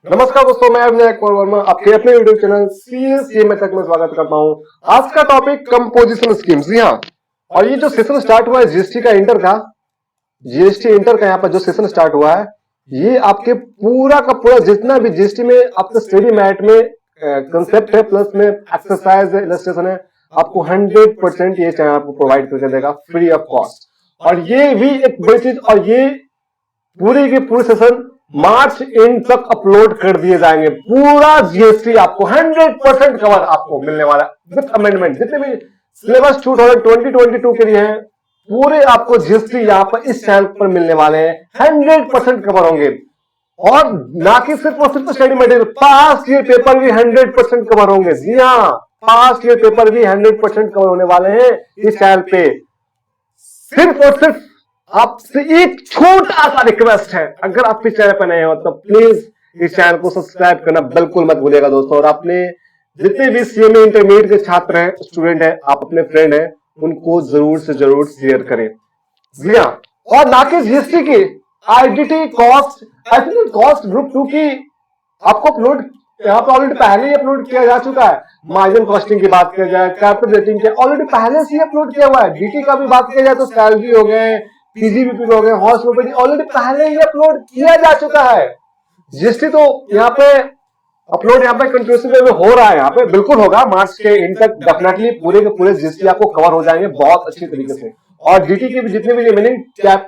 नमस्कार दोस्तों, मैं अभिनय कुमार वर्मा आपके अपने यूट्यूब चैनल सीएससीएम तक में स्वागत करता हूं। आज का टॉपिक कंपोजिशन स्कीम्स। जी हाँ, और ये जो सेशन स्टार्ट हुआ है जीएसटी इंटर का यहाँ पर जो सेशन स्टार्ट हुआ है, ये आपके पूरा का पूरा जितना भी जीएसटी में आपके स्टडी मैट में कंसेप्ट है प्लस में एक्सरसाइज है, इलस्ट्रेशन है, आपको 100% ये चैनल आपको प्रोवाइड करके देगा फ्री ऑफ कॉस्ट। और ये भी एक बड़ी चीज, और ये पूरी की पूरी सेशन मार्च एंड तक अपलोड कर दिए जाएंगे। पूरा जीएसटी आपको 100% कवर आपको मिलने वाला है विद अमेंडमेंट। जितने भी सिलेबस 2022 के लिए हैं, पूरे आपको जीएसटी यहाँ पर इस चैनल पर मिलने वाले हैं। 100% कवर होंगे, और ना कि सिर्फ और सिर्फ study material, past year paper भी 100% कवर होंगे। जी हाँ, पास्ट ईयर पेपर भी 100% कवर होने वाले हैं इस चैनल पे। सिर्फ और सिर्फ आपसे एक छोटा सा रिक्वेस्ट है, अगर आप इस चैनल पर नए हो तो प्लीज इस चैनल को सब्सक्राइब करना बिल्कुल मत भूलिएगा दोस्तों। और अपने जितने भी सीएमए इंटरमीडिएट के छात्र हैं, स्टूडेंट हैं, आप अपने फ्रेंड हैं, उनको जरूर से जरूर शेयर करें। जी हाँ, और ना कि जीएसटी की आईडीटी कॉस्ट ग्रुप 2 की आपको अपलोड यहाँ पर ऑलरेडी पहले ही अपलोड किया जा चुका है। मार्जिन कॉस्टिंग की बात किया जाए, कैपिटल रेटिंग के ऑलरेडी पहले से ही अपलोड किया हुआ है। डीटी का भी बात किया जाए तो सैलरी हो गए, पीजीबीपी हो गए, हॉर्स प्रॉपर्टी ऑलरेडी पहले ही अपलोड किया जा चुका है। जीएसटी तो यहाँ पे अपलोड यहाँ पे कंटिन्यूअसली वे में हो रहा है, यहाँ पे बिल्कुल होगा। मार्च के एंड तक डेफिनेटली पूरे के पूरे जीएसटी आपको कवर हो जाएंगे बहुत अच्छी तरीके से। और डीटी के भी जितने भी रिमेनिंग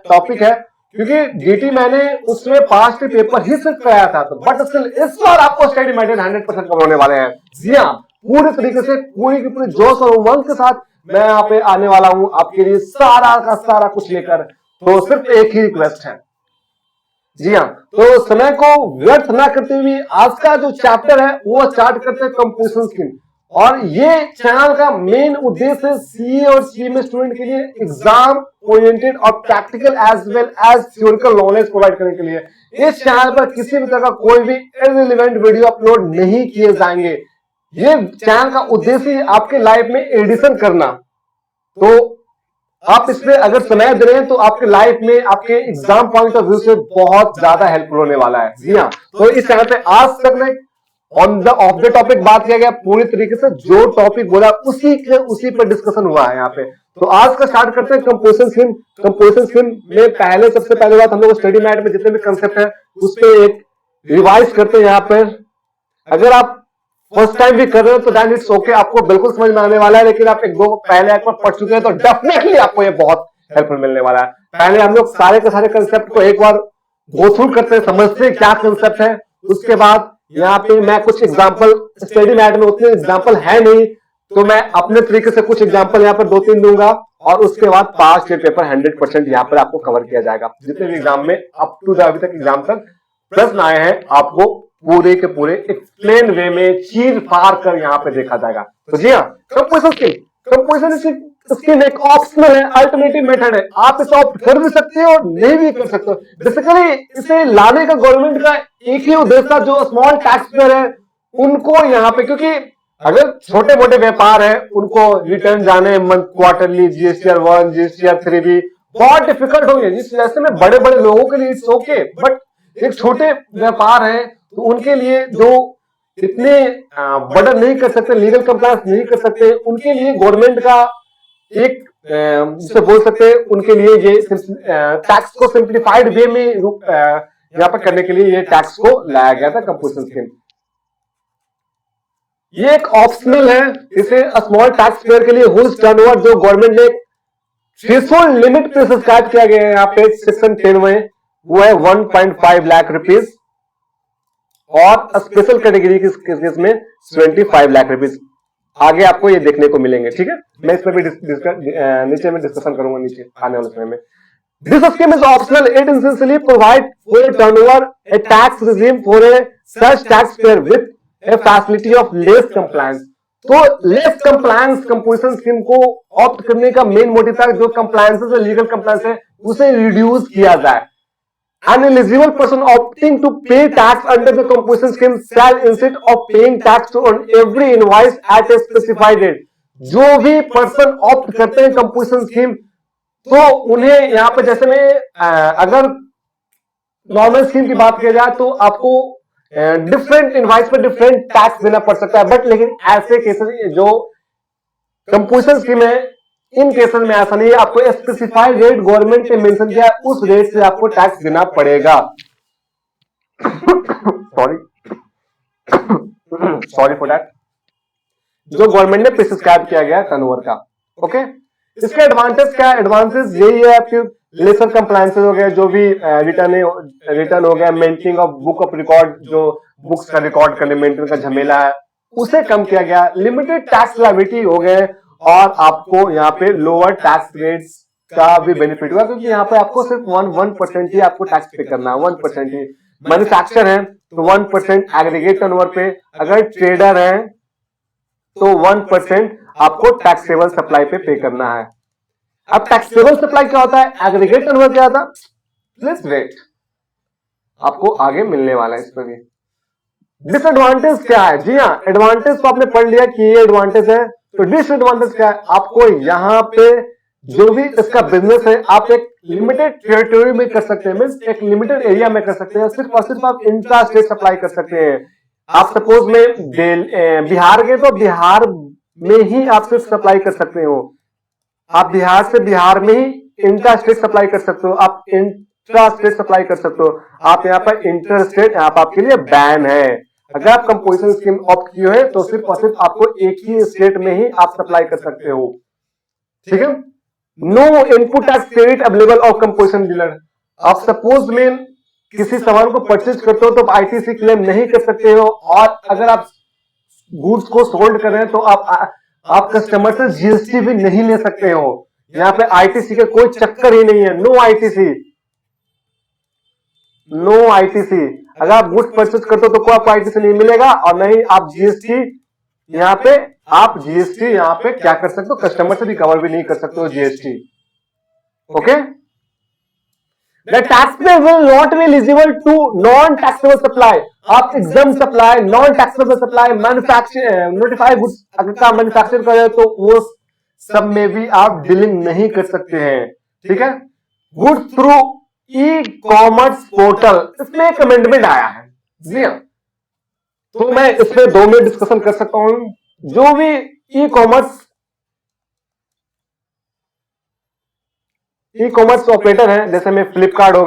टॉपिक है, क्योंकि डीटी मैंने उसमें पास्ट पेपर ही सिर्फ कराया था, तो बट स्टिल इस बार आपको स्टडी मटेरियल 100% कवर होने वाले हैं। जी हाँ, पूरे तरीके से पूरी की पूरी जोश और उमंग के साथ मैं यहाँ पे आने वाला हूं आपके लिए सारा का सारा कुछ लेकर। तो सिर्फ एक ही रिक्वेस्ट है। जी हाँ, तो समय को व्यर्थ ना करते हुए आज का जो चैप्टर है वो स्टार्ट करते हैं कंपोजिशन स्कीम। और ये चैनल का मेन उद्देश्य है सीए और सीएमए स्टूडेंट के लिए एग्जाम ओरिएंटेड और practical as well as theoretical knowledge provide करने के लिए। इस चैनल पर किसी भी तरह का कोई भी इररिलेवेंट वीडियो अपलोड नहीं किए जाएंगे। ये चैनल का उद्देश्य है आपके लाइफ में एडिशन करना। तो आप इसमें अगर समय दे रहे हैं तो आपके लाइफ में आपके एग्जाम पॉइंट ऑफ व्यू से बहुत ज्यादा हेल्पफुल होने वाला है। जी हाँ, तो इस चैनल पे आज तक में on the of the topic बात किया गया, पूरी तरीके से जो टॉपिक बोला उसी पर डिस्कशन हुआ है यहाँ पे। तो आज का स्टार्ट करते हैं कंपोजिशन स्कीम। कंपोजिशन स्कीम में सबसे पहले बात हम लोग स्टडी मैट में जितने भी कंसेप्ट है उस पर एक रिवाइज करते हैं। यहाँ पर अगर आप फर्स्ट टाइम भी कर रहे हो तो दैन इट्स ओके, आपको बिल्कुल समझ में आने वाला है। लेकिन आप एक दो पहले एक बार पढ़ चुके हैं तो डेफिनेटली आपको ये बहुत हेल्पफुल मिलने वाला है। पहले हम लोग सारे के सारे कंसेप्ट को एक बार गो थ्रू करते हैं, समझते हैं क्या कंसेप्ट है। उसके बाद यहाँ पे मैं कुछ एग्जांपल, स्टडी मैट में उतने एग्जांपल है नहीं तो मैं अपने तरीके से कुछ एग्जांपल यहाँ पर 2-3 दूंगा। और उसके बाद पास्ट ईयर पेपर 100% यहाँ पर आपको कवर किया जाएगा। जितने भी एग्जाम में अप टू द अभी तक एग्जाम तक प्रश्न आए हैं, आपको पूरे के पूरे एक्सप्लेन वे में चीर फाड़ कर यहाँ पे देखा जाएगा। तो जी हाँ, कंपोजिशन स्कीम एक ऑप्शनल है, अल्टरनेटिव मेथड है। आप इसे ऑप्ट कर भी सकते हो और नहीं भी कर सकते हो। बेसिकली इसे लाने का गवर्नमेंट का एक ही उद्देश्य था, जो स्मॉल टैक्स पेयर है उनको यहाँ पे, क्योंकि अगर छोटे मोटे व्यापार है उनको रिटर्न जाने मंथ क्वार्टरली जीएसटीआर 1 जीएसटीआर 3 भी बहुत डिफिकल्ट होंगे। जिस जैसे में बड़े बड़े लोगों के लिए इट्स ओके, बट एक छोटे व्यापार है तो उनके लिए जो इतने बर्डन नहीं कर सकते, लीगल कंप्लायंस नहीं कर सकते, उनके लिए गवर्नमेंट का एक जिसे बोल सकते हैं उनके लिए ये टैक्स को सिंप्लीफाइड वे में यहाँ पर करने के लिए ये टैक्स को लाया गया था कंपोजिशन स्कीम। ये एक ऑप्शनल है, इसे स्मॉल टैक्स पेयर के लिए हुज टर्नओवर जो गवर्नमेंट ने थ्रेशोल्ड लिमिट प्रिस्क्राइब किया गया है यहाँ पे सेक्शन 10 में, वो है 1.5 लाख रुपीज, और स्पेशल कैटेगरी के केस में 25 लाख रुपीज। आगे आपको ये देखने को मिलेंगे, ठीक है। मैं इस पर भी नीचे में डिस्कशन करूंगा नीचे आने वाले समय में। This scheme is optional, it essentially provide for a turnover A tax regime for a such tax payer with A facility of less compliance. तो लेस कंप्लायंस कंपोजिशन स्कीम को ऑप्ट करने का मेन मोटिव था, जो compliance है, legal compliance है, उसे reduce किया जाए। An eligible person opting to pay tax under the composition scheme shall instead of paying tax on every invoice at a specified date। जो भी पर्सन ऑप्ट करते हैं कंपोजिशन स्कीम, तो उन्हें यहाँ पे जैसे में अगर नॉर्मल स्कीम की बात किया जाए तो आपको डिफरेंट इनवाइस पर डिफरेंट टैक्स देना पड़ सकता है, बट लेकिन ऐसे केसेस जो कंपोजिशन स्कीम है, इन केसेस में ऐसा नहीं है। आपको स्पेसिफाइड रेट गवर्नमेंट ने मेंशन किया, उस रेट से आपको टैक्स देना पड़ेगा। सॉरी फॉर दैट, जो गवर्नमेंट ने प्रिस्क्राइब किया गया टर्नओवर का। ओके, इसका एडवांटेज क्या है? एडवांटेज यही है आपके लेसर कंप्लायंसेस हो गया, जो भी रिटर्न हो गया, maintaining of book of record, जो बुक्स का रिकॉर्ड करने मेंटेन का झमेला है उसे कम किया गया, लिमिटेड टैक्स लायबिलिटी हो गए, और आपको यहाँ पे लोअर टैक्स रेट्स का भी बेनिफिट हुआ, क्योंकि यहाँ पे आपको सिर्फ 1% ही आपको टैक्स पे करना है, 1% ही। मैन्युफैक्चर है तो 1% एग्रीगेट टर्नओवर पे, अगर ट्रेडर है तो 1% आपको टैक्सेबल सप्लाई पे करना है। अब टैक्सेबल सप्लाई क्या होता है, एग्रीगेट टर्नओवर क्या होता है, प्लस रेट आपको आगे मिलने वाला है। इस पर भी डिसएडवांटेज क्या है? जी हाँ, एडवांटेज तो आपने पढ़ लिया कि ये एडवांटेज है, तो डिसएडवांटेज क्या है? आपको यहाँ पे जो भी इसका बिजनेस है, आप एक लिमिटेड टेरिटरी में कर सकते हैं, मींस एक लिमिटेड एरिया में कर सकते हैं, सिर्फ और सिर्फ आप इंट्रा स्टेट सप्लाई कर सकते हैं। आप सपोज में बिहार गए तो बिहार में ही आप सिर्फ सप्लाई कर सकते हो, आप बिहार से बिहार में ही इंट्रा स्टेट सप्लाई कर सकते हो, आप इंट्रा स्टेट सप्लाई कर सकते हो। आप यहाँ पर इंटर स्टेट यहाँ पर आपके लिए बैन है। अगर आप कंपोजिशन स्कीम ऑप्ट किए हैं तो सिर्फ और सिर्फ आपको एक ही स्टेट में ही आप सप्लाई कर सकते हो, ठीक है। No input tax credit available of composition dealer. आप सपोज में किसी सामान को परचेज करते हो तो आप आईटीसी क्लेम नहीं कर सकते हो, और अगर आप गुड्स को सोल्ड कर रहे हैं तो आप कस्टमर से जीएसटी भी नहीं ले सकते हो। यहाँ पे आईटीसी का कोई चक्कर ही नहीं है, नो आईटीसी, नो आईटीसी। अगर आप गुड्स परचेज करते हो तो कोई आपको आईटीसी नहीं मिलेगा, और नहीं आप जीएसटी यहाँ पे यहाँ पे क्या कर सकते हो, कस्टमर से रिकवर भी नहीं कर सकते हो GST. Okay, the taxpayer will not be eligible to non taxable supply. आप exempt supply, non taxable supply, manufacture notified goods अगर का मैन्युफैक्चर कर रहे हो तो वो सब में भी आप डीलिंग नहीं कर सकते हैं, ठीक है। Goods through e commerce portal, इसमें एक अमेंडमेंट आया है, जी हाँ, तो मैं इसमें 2 में डिस्कशन कर सकता हूं। जो भी ई कॉमर्स ऑपरेटर है, जैसे में फ्लिपकार्ट हो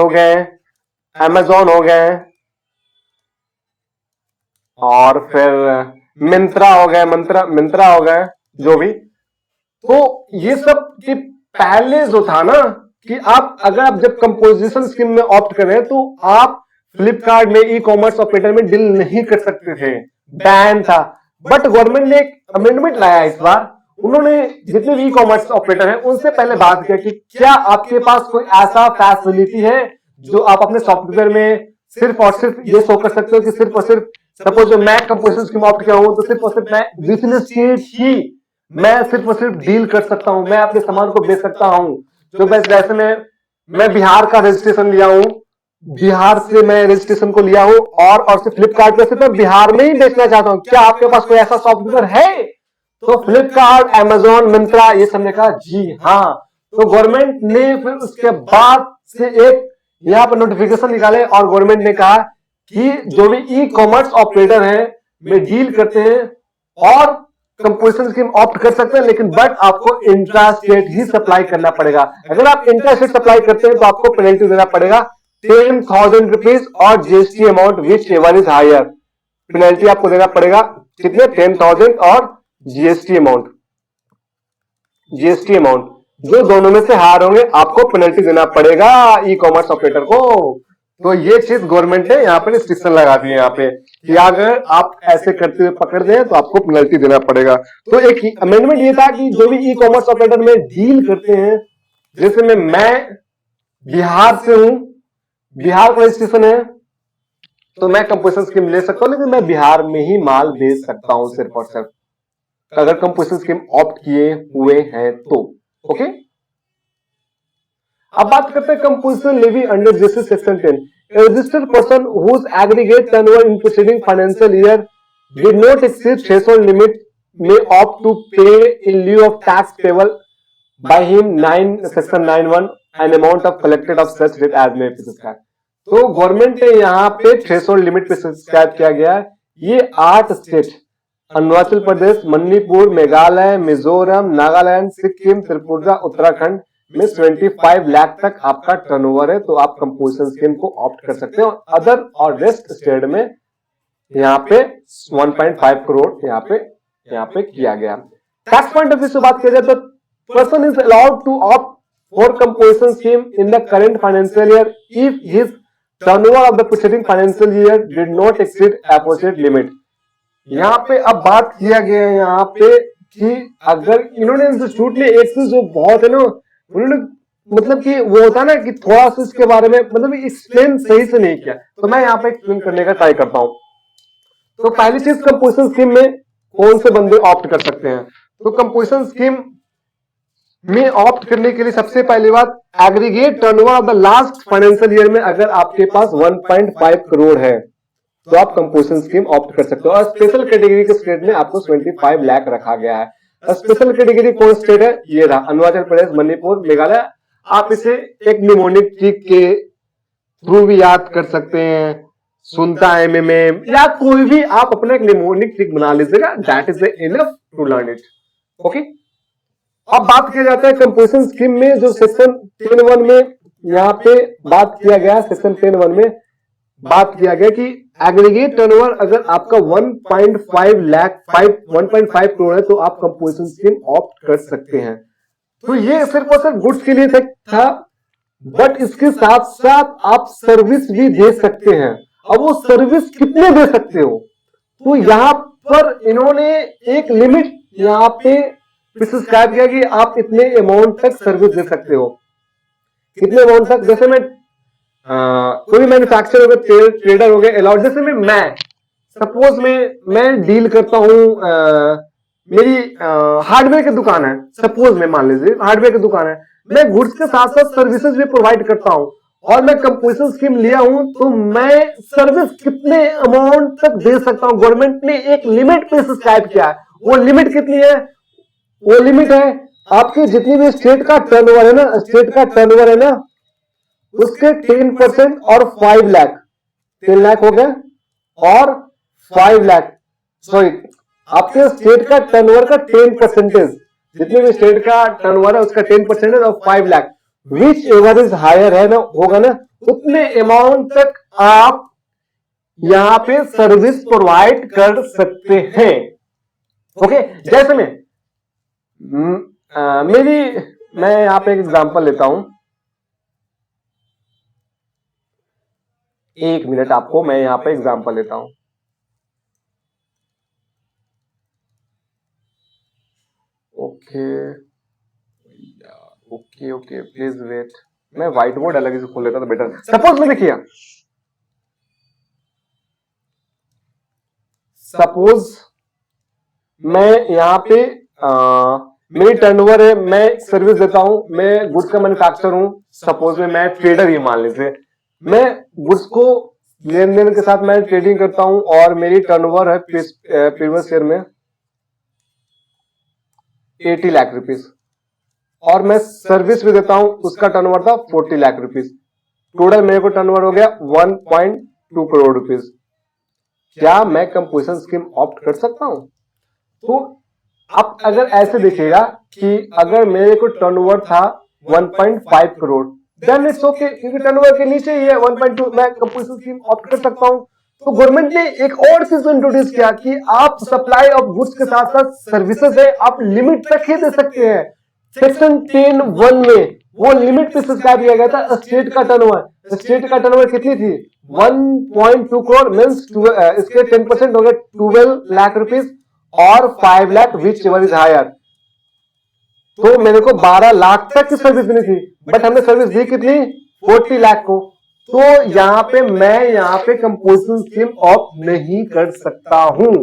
गए, अमेजॉन हो गए, और फिर मिंत्रा हो गए, जो भी, तो ये सब के पहले जो था ना कि अगर जब कंपोजिशन स्कीम में ऑप्ट कर रहे हैं तो आप फ्लिपकार्ट में ई कॉमर्स ऑपरेटर में डील नहीं कर सकते थे, बैन था। बट गवर्नमेंट ने एक अमेंडमेंट लाया इस बार, उन्होंने जितने भी ई कॉमर्स ऑपरेटर हैं उनसे पहले बात किया कि क्या आपके पास कोई ऐसा फैसिलिटी है जो आप अपने सॉफ्टवेयर में सिर्फ और सिर्फ ये शो कर सकते हो कि सिर्फ और सिर्फ, सपोज मैं कंपोजिशन स्कीम ऑप्ट किया हूं तो सिर्फ और सिर्फ मैं विद इन स्टेट ही मैं सिर्फ और सिर्फ डील कर सकता हूं, मैं अपने सामान को बेच सकता हूं। जो वैसे मैं बिहार का रजिस्ट्रेशन लिया हूं, बिहार से मैं रजिस्ट्रेशन को लिया हूं, और सिर्फ फ्लिपकार्ट पे सिर्फ मैं बिहार में ही बेचना चाहता हूं, क्या आपके पास कोई ऐसा सॉफ्टवेयर है? तो फ्लिपकार्ट, अमेजॉन, मिंत्रा, ये सब ने कहा जी हाँ। तो गवर्नमेंट ने फिर उसके बाद से एक यहाँ पर नोटिफिकेशन निकाले, और गवर्नमेंट ने कहा कि जो भी ई कॉमर्स ऑपरेटर है में डील करते हैं और कंपोजिशन स्कीम ऑप्ट कर सकते हैं, लेकिन बट आपको इंट्रा स्टेट ही सप्लाई करना पड़ेगा। अगर आप इंट्रा स्टेट सप्लाई करते हैं तो आपको पेनल्टी देना पड़ेगा 10,000 रुपीज, और GST amount whichever is higher. Penalty आपको देना पड़ेगा कितने, 10,000 और जीएसटी अमाउंट जो दोनों में से हार होंगे आपको पेनल्टी देना पड़ेगा ई कॉमर्स ऑपरेटर को। तो ये चीज गवर्नमेंट ने यहाँ पे रिस्ट्रिक्शन लगा दी है यहाँ पे कि अगर आप ऐसे करते हुए पकड़ दें तो आपको पेनल्टी देना पड़ेगा। तो एक अमेंडमेंट ये था कि जो भी ई कॉमर्स ऑपरेटर में डील करते हैं, जैसे मैं बिहार से हूं, बिहार का रजिस्ट्रेशन है तो मैं कंपोजिशन स्कीम ले सकता हूं, लेकिन मैं बिहार में ही माल बेच सकता हूं सिर्फ और सिर्फ, अगर कंपोजिशन स्कीम ऑप्ट किए हुए हैं तो। ओके, अब बात करते हैं composition levy under GST section 10। A registered person whose aggregate turnover in preceding financial year did not exceed threshold limit may opt to pay in lieu of tax payable by him section 9(1) an amount of collected of such rate as may be prescribed। तो government ने यहाँ पे threshold limit prescribe किया गया है। ये 8 state Arunachal Pradesh, Manipur, Meghalaya, Mizoram, Nagaland, Sikkim, Tripura, Uttarakhand में 25 लाख तक आपका टर्नओवर है, तो आप कंपोजिशन स्कीम को ऑप्ट कर सकते हो। अदर और रेस्ट स्टेट में यहाँ पे 1.5 करोड़ यहाँ पे किया गया। टैक्स पॉइंट ऑफ व्यू से बात किया जाए तो person is allowed to opt for composition scheme in the current financial year if his turnover of the preceding financial year did not exceed appropriate limit. यहाँ पे अब बात किया गया है यहाँ पे कि अगर इन्होंने इंस्टीट्यूट ने एक चीज जो बहुत है ना, उन्होंने मतलब कि वो होता है ना कि थोड़ा सा इसके बारे में मतलब एक्सप्लेन सही से नहीं किया, तो मैं यहाँ पे एक्सप्लेन करने का ट्राई करता हूँ। तो पहली चीज कंपोजिशन स्कीम में कौन से बंदे ऑप्ट कर सकते हैं, तो कंपोजिशन स्कीम में ऑप्ट करने के लिए सबसे पहली बात aggregate turnover of the last financial year में अगर आपके पास 1.5 करोड़ है तो आप कंपोजिशन स्कीम ऑप्ट कर सकते हो। और स्पेशल कैटेगरी के स्टेट में आपको 25 लाख रखा गया है। स्पेशल कैटेगरी कौन स्टेट है, ये रहा अरुणाचल प्रदेश, मणिपुर, मेघालय। आप इसे एक निमोनिक ट्रिक के थ्रू भी याद कर सकते हैं, सुनता है में या कोई भी आप अपना एक निमोनिक ट्रिक बना लीजिएगा, that is enough to learn it. Okay, अब बात किया जाता है कंपोजिशन स्कीम में जो सेक्शन 10(1) में यहाँ पे बात किया गया, सेक्शन 10(1) में बात किया गया कि एग्रीगेट टर्नओवर अगर आपका 1.5 करोड़ है तो आप कंपोजिशन स्कीम ऑप्ट कर सकते हैं। तो ये सिर्फ और सिर्फ गुड्स के लिए था, बट इसके साथ साथ आप सर्विस भी दे सकते हैं। अब वो सर्विस कितने दे सकते हो, तो यहाँ पर इन्होंने एक लिमिट यहाँ पे प्रिस्क्राइब किया कि आप इतने अमाउंट तक सर्विस दे सकते हो। कितने अमाउंट तक, जैसे मैं कोई मैन्युफैक्चरर हो गए, ट्रेडर हो गए अलाउड, जैसे मैं सपोज मैं डील करता हूं, मेरी हार्डवेयर की दुकान है, सपोज में मान लीजिए हार्डवेयर की दुकान है, मैं गुड्स के साथ साथ सर्विसेज भी प्रोवाइड करता हूं और मैं कंपोजिशन स्कीम लिया हूं, तो मैं सर्विस कितने अमाउंट तक दे सकता हूं। गवर्नमेंट ने एक लिमिट प्रिस्क्राइब किया है। वो लिमिट कितनी है, वो लिमिट है आपके जितनी भी स्टेट का टर्नओवर है ना, स्टेट का टर्नओवर है ना, उसके 10% और 5 लाख, 10 लाख हो गया और 5 लाख, सॉरी आपके स्टेट का टर्नओवर का 10%, जितने भी स्टेट का टर्नओवर है उसका 10% और 5 lakh, whichever is higher है ना, होगा ना, उतने अमाउंट तक आप यहां पे सर्विस प्रोवाइड कर सकते हैं। ओके, जैसे मैं यहां पे एक एग्जांपल लेता हूं, एक मिनट आपको मैं यहां पे एग्जांपल लेता हूं। ओके प्लीज वेट, मैं व्हाइट बोर्ड अलग से खोल लेता तो बेटर। सपोज में देखिए, सपोज मैं यहां पे मेरी टर्नओवर है, मैं सर्विस देता हूं, मैं गुड्स का मैन्युफैक्चरर हूं, सपोज में मैं ट्रेडर ही मान लीजिए, मैं गुड्स को लेन देन के साथ मैं ट्रेडिंग करता हूं और मेरी टर्नओवर है प्रीवियस ईयर में 80 लाख रुपीस और मैं सर्विस भी देता हूं, उसका टर्नओवर था 40 लाख रुपीस, टोटल मेरे को टर्नओवर हो गया 1.2 करोड़ रुपीस। क्या मैं कंपोजिशन स्कीम ऑप्ट कर सकता हूं? तो आप अगर ऐसे देखिएगा कि अगर मेरे को टर्नओवर था 1.5 करोड़, देन इट्स ओके, क्योंकि टर्नओवर के नीचे ही है 1.2, मैं कंपोजिशन स्कीम ऑप्ट कर सकता हूं। तो गवर्नमेंट ने एक और चीज इंट्रोड्यूस किया कि आप सप्लाई ऑफ गुड्स के साथ साथ सर्विसेज है, आप लिमिट तक ही दे सकते हैं। सेक्शन 10(1) में वो लिमिट पे सब्सक्राइब किया गया था स्टेट का टर्नओवर। स्टेट का टर्नओवर कितनी थी, 1.2 करोड़ मीन्स इसके 10% हो गए 12 लाख रुपीस और 5 lakh whichever is higher, तो मेरे को 12 लाख तक की सर्विस देनी थी, बट हमने सर्विस दी कितनी, 40 लाख को। तो यहाँ पे मैं यहाँ पे कंपोजिशन स्कीम ऑप्ट नहीं कर सकता हूं।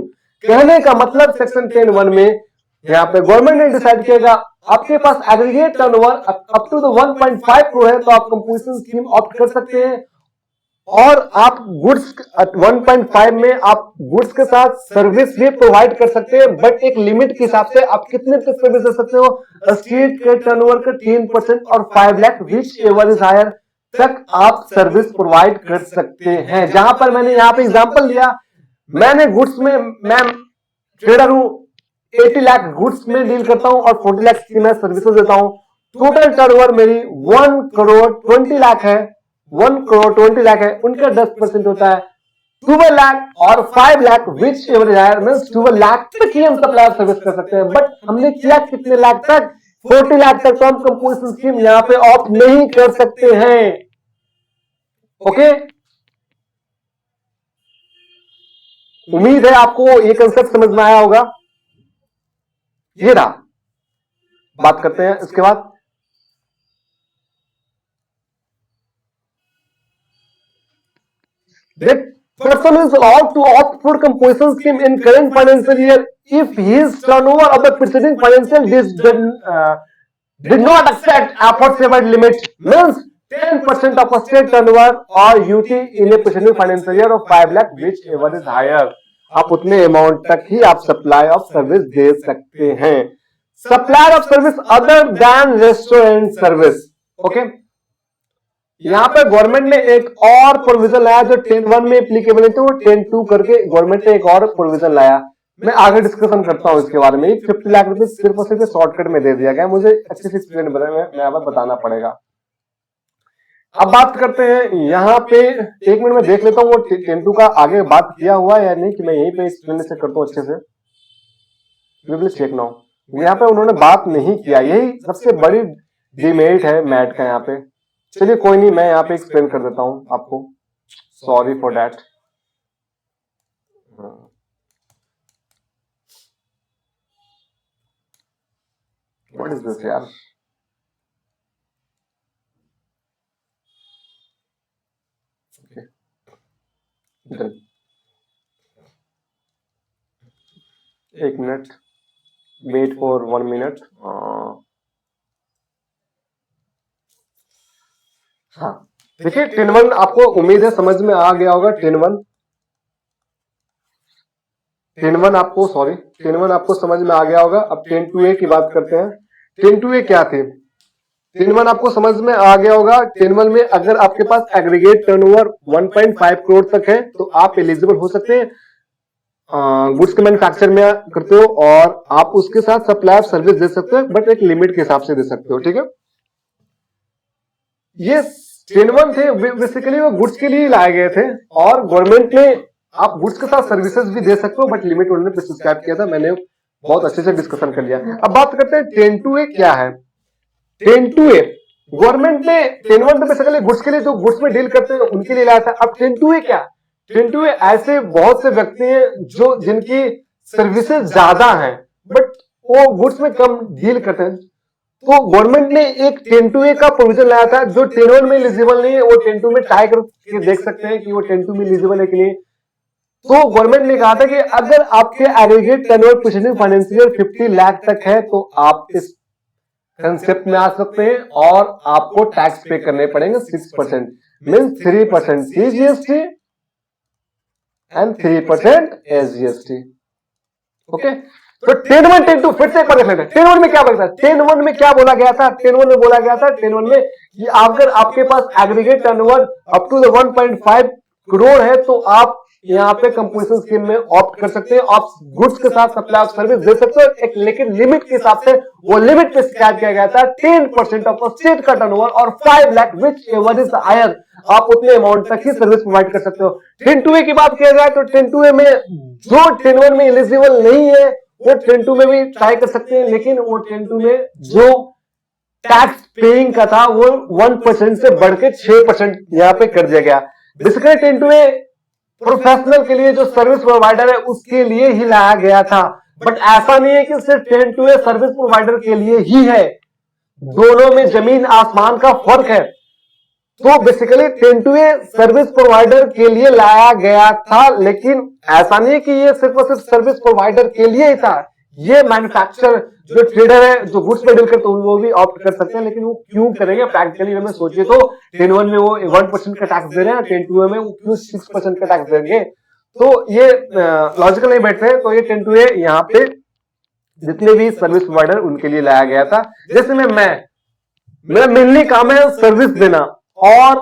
कहने का मतलब सेक्शन 10(1) में यहाँ पे गवर्नमेंट ने डिसाइड किया आपके पास aggregate turnover up to 1.5 crore है तो आप कंपोजिशन स्कीम ऑप्ट कर सकते हैं और आप गुड्स 1.5 में आप गुड्स के साथ सर्विस भी प्रोवाइड कर सकते हैं, बट एक लिमिट के हिसाब से आप कितने तक सर्विस दे सकते हो, स्टेट के टर्नओवर का 10% और 5 lakh whichever is higher, तक आप सर्विस प्रोवाइड कर सकते हैं। जहां पर मैंने यहाँ पे एग्जांपल लिया, मैंने गुड्स में, मैं ट्रेडर हूं, 80 लाख गुड्स में डील करता हूं और 40 लाख की मैं सर्विसेज देता हूं। टोटल टर्नओवर मेरी 1 करोड़ 20 लाख है, 1 करोड़ 20 लाख है, उनका 10% होता है 12 लाख और 5 लाख, विच एवरेज हायर मींस 12 लाख तक ही हम सप्लाई सर्विस कर सकते हैं। बट हमने किया कितने लाख तक? 40 लाख तक। तो हम कंपोजिशन स्कीम यहां पे ऑप्ट नहीं कर सकते हैं। ओके, उम्मीद है आपको ये कंसेप्ट समझ में आया होगा। ये रहा, बात करते हैं इसके बाद। That person is allowed to opt for composition scheme in current financial year if his turnover of the preceding financial year did not exceed aforesaid limit, means 10% of a state turnover or UT in a preceding financial year of 5 lakh, whichever is higher. आप उतने amount तक ही आप supply of service दे सकते हैं। Supply of service other than restaurant service. Okay, यहां पर government ने एक और प्रोविजन लाया जो 10(1) में एप्लीकेबल है, तो 10(2) करके गवर्नमेंट ने एक और प्रोविजन लाया। मैं आगे डिस्कशन करता हूं इसके बारे में। 50 लाख रुपए सिर्फ और सिर्फ शॉर्टकट में दे दिया गया, मुझे अच्छे से एक्सप्लेन मैं अब बताना पड़ेगा। अब बात करते हैं यहाँ पे, एक मिनट में देख लेता हूँ वो 10(2) का आगे बात किया हुआ है या नहीं, कि मैं यहीं पे एक्सप्लेन से करता हूँ अच्छे से। प्लीज चेक नाउ, यहाँ पे उन्होंने बात नहीं किया, यही सबसे बड़ी डिमेरिट है मैट का यहाँ पे। चलिए कोई नहीं, मैं यहाँ पे एक्सप्लेन कर देता हूं आपको, sorry for that. What is this यार? एक मिनट, वेट फॉर 1 मिनट। हाँ देखिए, 10(1) आपको उम्मीद है समझ में आ गया होगा। 10(1) आपको, सॉरी 10(1) आपको समझ में आ गया होगा। अब 10(2) की बात करते हैं। 10(2) क्या थे? 10(1) आपको समझ में आ गया होगा। 10(1) में अगर आपके पास एग्रीगेट टर्नओवर 1.5 करोड़ तक है तो आप एलिजिबल हो सकते हैं, गुड्स के मैन्युफैक्चर में करते हो और आप उसके साथ सप्लाई ऑफ सर्विस दे सकते हो, बट एक लिमिट के हिसाब से दे सकते हो। ठीक है, ये 10(1) थे, बेसिकली वो गुड्स के लिए लाए गए थे और गवर्नमेंट ने आप गुड्स के साथ सर्विसेज भी दे सकते हो, बट लिमिट उन्होंने प्रिस्क्राइब किया था। मैंने बहुत अच्छे से डिस्कशन कर लिया। अब बात करते हैं 10(2) क्या है। 10(2) गवर्नमेंट ने 10(1) तो बेसिकली गुड्स के लिए, जो गुड्स में डील करते हैं उनके लिए लाया था। अब 10(2) क्या? 10(2) ऐसे बहुत से व्यक्ति हैं जो जिनकी सर्विसेज ज्यादा हैं बट वो गुड्स में कम डील करते हैं, तो गवर्नमेंट ने एक 10(2) का प्रोविजन लाया था। जो 10(1) में एलिजिबल नहीं है वो 10(2) में ट्राई करके देख सकते हैं कि वो 10(2) में एलिजिबल है कि नहीं। तो गवर्नमेंट ने कहा था कि अगर आपके एग्रीगेट टर्नओवर पिछले फाइनेंशियल ईयर 50 लाख तक है तो आप इस कंसेप्ट में आ सकते हैं और आपको टैक्स पे करने पड़ेंगे 6%, means 3% CGST and 3% SGST. Okay, तो 10(1) 10(2) फिर से एक बार देख लेते हैं। 10(1) में क्या बोला था? 10(1) में क्या बोला गया था? 10(1) में बोला गया था, 10(1) में कि अगर आपके पास aggregate turnover up to 1.5 crore है तो आप यहाँ पे कंपोजिशन स्कीम में ऑप्ट कर सकते हैं। आप गुड्स के साथ सप्लाई ऑफ सर्विस दे सकते हो, एक लेकिन लिमिट के हिसाब से वो लिमिट प्रिस्क्राइब किया गया था 10% ऑफ स्टेट का टर्नओवर और 5 lakh whichever is higher, आप उतने अमाउंट तक ही सर्विस प्रोवाइड कर सकते हो। 10(2) की बात किया जाए तो 10(2) में जो 10(1) में एलिजिबल नहीं है वो 10(2) में भी ट्राई कर सकते हैं, लेकिन वो 10(2) में जो टैक्स पेइंग का था वो 1% से बढ़ के 6% यहां पे कर दिया गया। बेसिकली 10(2) प्रोफेशनल के लिए, जो सर्विस प्रोवाइडर है उसके लिए ही लाया गया था, बट ऐसा नहीं है कि सिर्फ 10(2) सर्विस प्रोवाइडर के लिए ही है, दोनों में जमीन आसमान का फर्क है। तो बेसिकली 10(2) सर्विस प्रोवाइडर के लिए लाया गया था, लेकिन ऐसा नहीं है कि ये सिर्फ और सिर्फ सर्विस प्रोवाइडर के लिए ही था। ये मैन्युफैक्चर जो ट्रेडर है जो गुड्स में डील करते हैं वो भी ऑप्ट कर सकते हैं, लेकिन वो क्यों करेंगे प्रैक्टिकली हमें सोचिए तो 10(1) में वो 1% का टैक्स दे रहे हैं, 10(2) में वो क्यों 6% का टैक्स देंगे? तो ये लॉजिकल नहीं बैठते हैं। तो ये 10(2) यहाँ पे जितने भी सर्विस प्रोवाइडर उनके लिए लाया गया था। जैसे मेरा मेनली काम है सर्विस देना और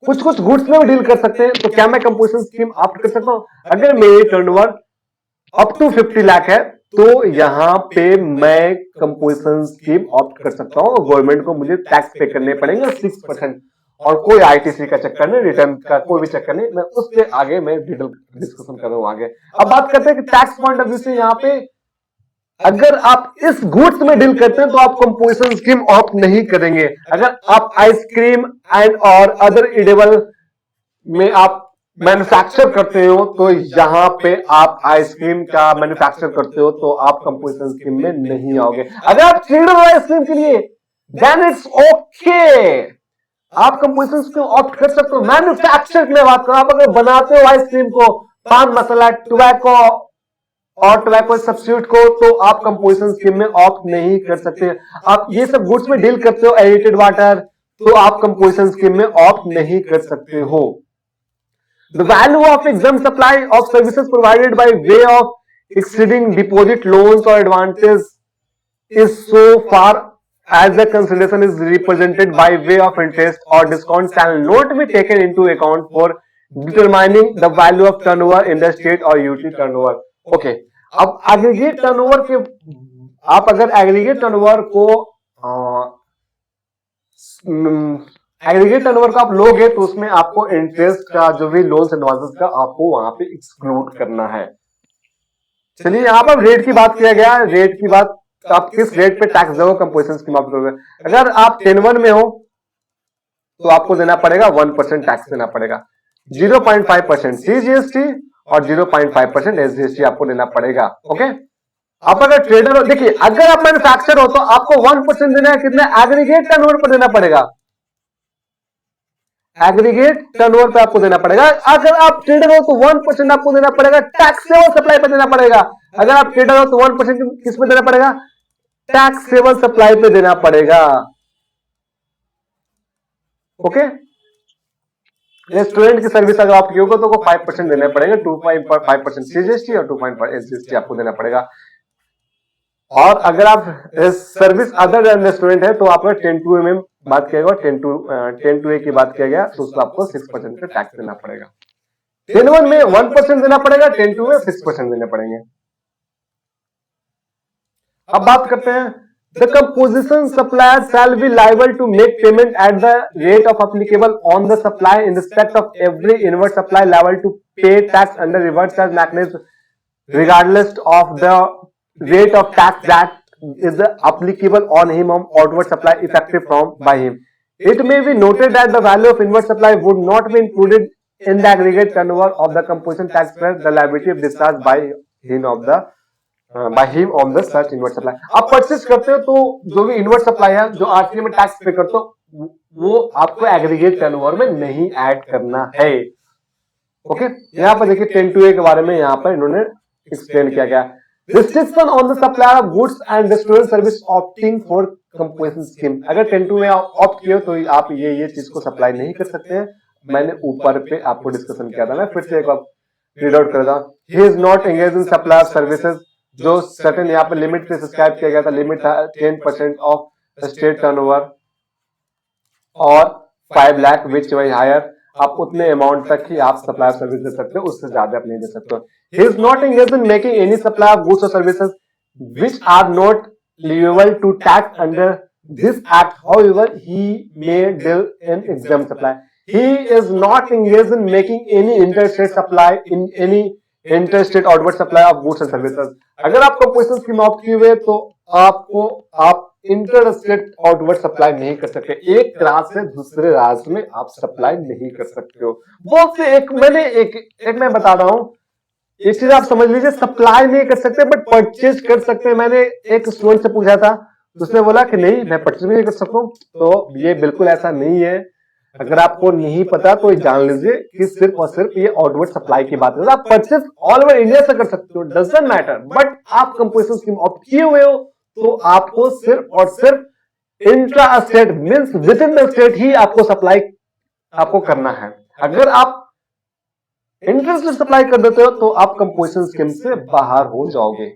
कुछ कुछ गुड्स में भी डील कर सकते हैं, तो क्या मैं कंपोजिशन स्कीम ऑप्ट कर सकता हूं? अगर मेरी टर्नओवर अप टू 50 लाख है तो यहां पे मैं कंपोजिशन स्कीम ऑप्ट कर सकता हूं। गवर्नमेंट को मुझे टैक्स पे करने पड़ेंगे 6%, और कोई आईटीसी का चक्कर नहीं, रिटर्न का कोई भी चक्कर नहीं। मैं उस पर आगे मैं डिटेल डिस्कशन कर रहा हूं आगे। अब बात करते हैं कि टैक्स पॉइंट ऑफ व्यू से यहाँ पे अगर आप इस गुड्स में डील करते हैं तो आप कंपोजिशन स्कीम ऑप्ट नहीं करेंगे। अगर आप आइसक्रीम एंड और अदर इडेबल में आप मैन्युफैक्चर करते हो तो यहां पे आप आइसक्रीम का मैन्युफैक्चर करते हो तो आप कंपोजिशन स्कीम में नहीं आओगे। अगर आप ट्रेडर हो आइसक्रीम के लिए देन इट्स ओके, आप कंपोजिशन स्कीम ऑप्ट कर सकते हो। मैन्युफैक्चर की बात करो, आप अगर बनाते हो आइसक्रीम को, पान मसाला, टोबैको और टोबैको सब्स्टिट्यूट को, तो आप कंपोजिशन स्कीम में ऑप्ट नहीं कर सकते। आप ये सब गुड्स में डील करते हो, एडिटेड वाटर, तो आप कंपोजिशन स्कीम में ऑप्ट नहीं कर सकते हो। The value of exempt supply of services provided by way of exceeding deposit loans or advances is so far as the consideration is represented by way of interest or discount shall not be taken into account for determining the value of turnover in the state or UT turnover. Okay, अब aggregate turnover के, आप अगर aggregate turnover को aggregate turnover का आप लोगे तो उसमें आपको इंटरेस्ट का जो भी लोन्स एडवांसेस का आपको वहां पे एक्सक्लूड करना है। चलिए यहाँ पर रेट की बात किया गया, रेट की बात, आप किस रेट पे टैक्स दोगे कंपोजिशन स्कीम ऑप्ट करोगे। अगर आप 10(1) में हो तो आपको देना पड़ेगा 1% टैक्स देना पड़ेगा, 0.5% सीजीएसटी और 0.5% एसजीएसटी आपको देना पड़ेगा। ओके, आप अगर ट्रेडर हो, देखिए अगर आप मैन्युफैक्चर हो तो आपको 1% देना है, कितना? एग्रीगेट टर्नओवर पर देना पड़ेगा, एग्रीगेट टर्नओवर पे आपको देना पड़ेगा। अगर आप ट्रेडर हो तो 1% आपको देना पड़ेगा, टैक्सेबल सप्लाई पे देना पड़ेगा। अगर आप ट्रेडर हो तो 1% किस पे देना पड़ेगा? टैक्सेबल सप्लाई पे देना पड़ेगा। ओके, रेस्टोरेंट की सर्विस अगर आप किए तो 5% देना पड़ेगा, 2.5% सीजीएसटी और 2.5% एसजीएसटी आपको देना पड़ेगा। और अगर आप सर्विस अदर देन रेस्टोरेंट है तो आपका 10(2) में बात किया गया, 10(2) की बात किया गया तो उसको आपको 6% का टैक्स देना पड़ेगा। 10(1) में 1% देना पड़ेगा, 10(2) में 6% देने पड़ेंगे। अब बात करते हैं, the composition supplier shall be liable to make payment at the rate of applicable on the supply in respect of every inward supply liable to pay tax under reverse charge mechanism regardless of the rate of tax that is applicable on him of outward supply effective from by him. It may be noted that the value of inward supply would not be included in the aggregate turnover of the composition taxpayer. The liability of discharge by him of the such inward supply. आप purchase करते हो तो जो भी inward supply है, जो RTA में tax पे करते हो, वो आपको एग्रीगेट टर्नओवर में नहीं ऐड करना है। ओके, यहाँ पर देखिए 10(2) के बारे में यहाँ पर इन्होंने एक्सप्लेन किया गया। Restriction on the supply of goods and restaurant service opting for composition scheme. अगर 10(2) में ऑप्ट किए तो आप ये चीज को सप्लाई नहीं कर सकते हैं। मैंने ऊपर पे आपको डिस्कशन किया था, मैं फिर से एक बार रीड आउट कर रहा हूं। He is not engaged in supply of services, जो सर्टेन यहाँ पे लिमिट पे सब्सक्राइब किया गया था, लिमिट था 10% ऑफ स्टेट टर्नओवर और 5 लाख विच वाई हायर। आप उतने अमाउंट तक ही आप सप्लाई सर्विस दे सकते हो, उससे ज्यादा आप नहीं दे सकते हो। He is not engaged in making any supply of goods or services which are not liable to tax under this act. However, he may deal in exempt supply. He is not engaged in making any interstate supply in any interstate outward supply of goods and services. अगर आप composition scheme opt किए हुए तो आप interstate outward supply नहीं कर सकते, एक राज्य से दूसरे राज्य में आप सप्लाई नहीं कर सकते हो। बहुत से एक मैं बता रहा हूं, एक चीज आप समझ लीजिए, सप्लाई नहीं कर सकते बट परचेज कर सकते हैं। मैंने एक स्टूडेंट से पूछा था, उसने बोला कि नहीं मैं परचेज नहीं कर सकता हूं, तो ये बिल्कुल ऐसा नहीं है। अगर आपको नहीं पता तो जान लीजिए कि सिर्फ और सिर्फ ये आउटवर्ड सप्लाई की बात है। आप परचेज ऑल ओवर इंडिया से कर सकते हो, डजंट मैटर, बट आप कंपोजिशन स्कीम ऑप्ट किए हुए हो तो आपको सिर्फ और सिर्फ intra state means within the state ही आपको सप्लाई आपको करना है। अगर आप इंटरस्टेट सप्लाई कर देते हो तो आप कंपोजिशन स्कीम से बाहर हो जाओगे।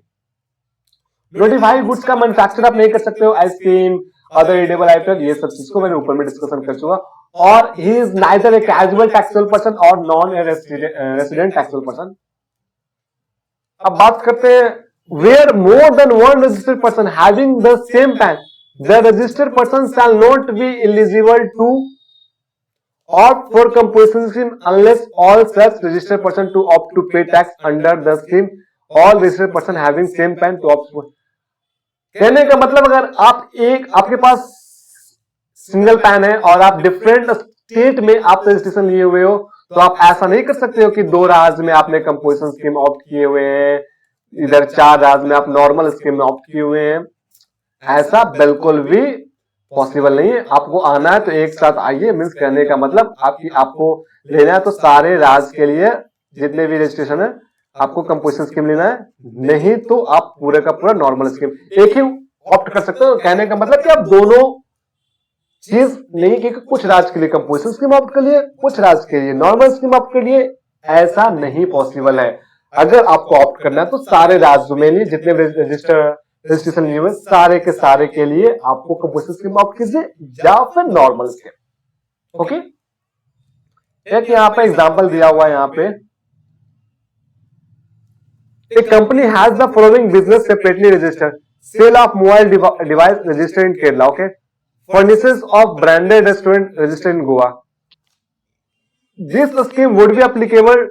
नोटिफाइड गुड्स का मैन्युफैक्चर आप नहीं कर सकते हो, आइसक्रीम, अदर एडिबल आइटम, ये सब चीज को मैंने ऊपर में डिस्कशन कर चुका। or he is neither a casual taxable person or non-resident taxable person. अब बात करते हैं where more than one registered person having the same PAN, the registered person shall not be eligible to opt for composition scheme unless all such registered person to opt to pay tax under the scheme, all registered person having same PAN to opt for. कहने का मतलब अगर आपके पास single pan है और आप different state में आप रजिस्ट्रेशन लिए हुए हो, तो आप ऐसा नहीं कर सकते हो कि 2 राज्य में आपने कंपोजिशन स्कीम ऑप्ट किए हुए हैं, इधर 4 राज्य में आप नॉर्मल स्कीम में ऑप्ट किए हुए हैं. ऐसा बिल्कुल भी पॉसिबल नहीं है. आपको आना है तो एक साथ आइए. मीन्स कहने का मतलब आपको लेना है तो सारे राज्य के लिए जितने भी रजिस्ट्रेशन है आपको कंपोजिशन स्कीम लेना है, नहीं तो आप पूरे का पूरा नॉर्मल स्कीम एक ही ऑप्ट कर सकते हो. कहने का मतलब कि आप दोनों चीज नहीं कि कुछ राज्य के लिए कंपोजिशन स्कीम ऑप्ट कर लिए, कुछ राज्य के लिए नॉर्मल स्कीम ऑप्ट कर लिए, ऐसा नहीं पॉसिबल है. अगर आपको ऑप्ट करना है तो सारे राज्यों में लिए जितने रजिस्ट्रेशन लिए हुए सारे के सारे के लिए आपको कंपोजिशन स्कीम ऑप्ट कीजिए या फिर नॉर्मल स्कीम. ओके, एक यहाँ पे एग्जांपल दिया हुआ है. यहाँ पे A company has the following business separately registered: sale of mobile device registered in Kerala, okay, furnaces of branded restaurant registered in Goa. This scheme would be applicable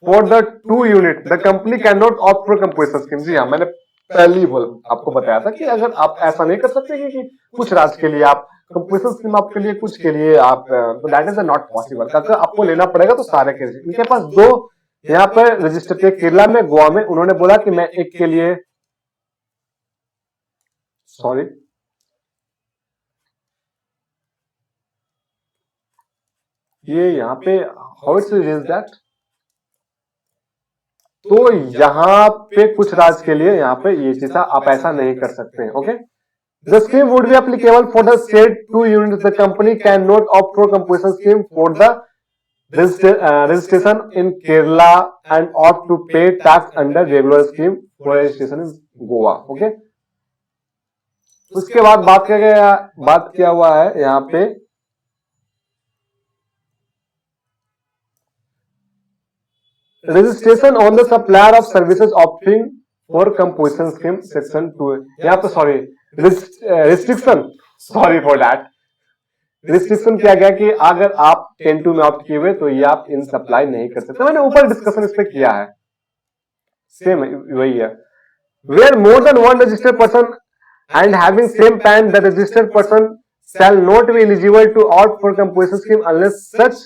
for the 2 unit. The company cannot opt for composition scheme. जी हाँ, मैंने पहले ही आपको बताया था कि अगर आप ऐसा नहीं कर सकते कि कुछ राज्य के लिए आप कंपोजिशन स्कीम आपके लिए, कुछ के लिए आप, तो दैट इज नॉट पॉसिबल. अगर आपको लेना पड़ेगा तो सारे के लिए. इनके पास 2 यहाँ पर रजिस्टर थे, केरला में, गोवा में. उन्होंने बोला कि मैं एक के लिए, सॉरी, ये यहाँ पे हाउ इट्स इज दैट, तो यहाँ पे कुछ राज्य के लिए यहाँ पे ये चीज आप ऐसा नहीं कर सकते. Okay, the scheme would be applicable for the state 2 units. The company can not opt for composition scheme for the registration in Kerala and ought to pay tax under regular scheme for registration in Goa. Okay. उसके बाद बात किया हुआ है यहाँ पे registration on the supplier of services opting for composition scheme section 2. यहाँ पे sorry restriction, sorry for that. Restriction किया गया कि अगर आप 10(2) में ऑप्ट किए हुए तो ये आप इन सप्लाई नहीं कर सकते. मैंने ऊपर डिस्कशन इस पे किया है, सेम वही है. Where more than 1 registered person and having same PAN, the registered person shall not be eligible to opt for composition scheme unless such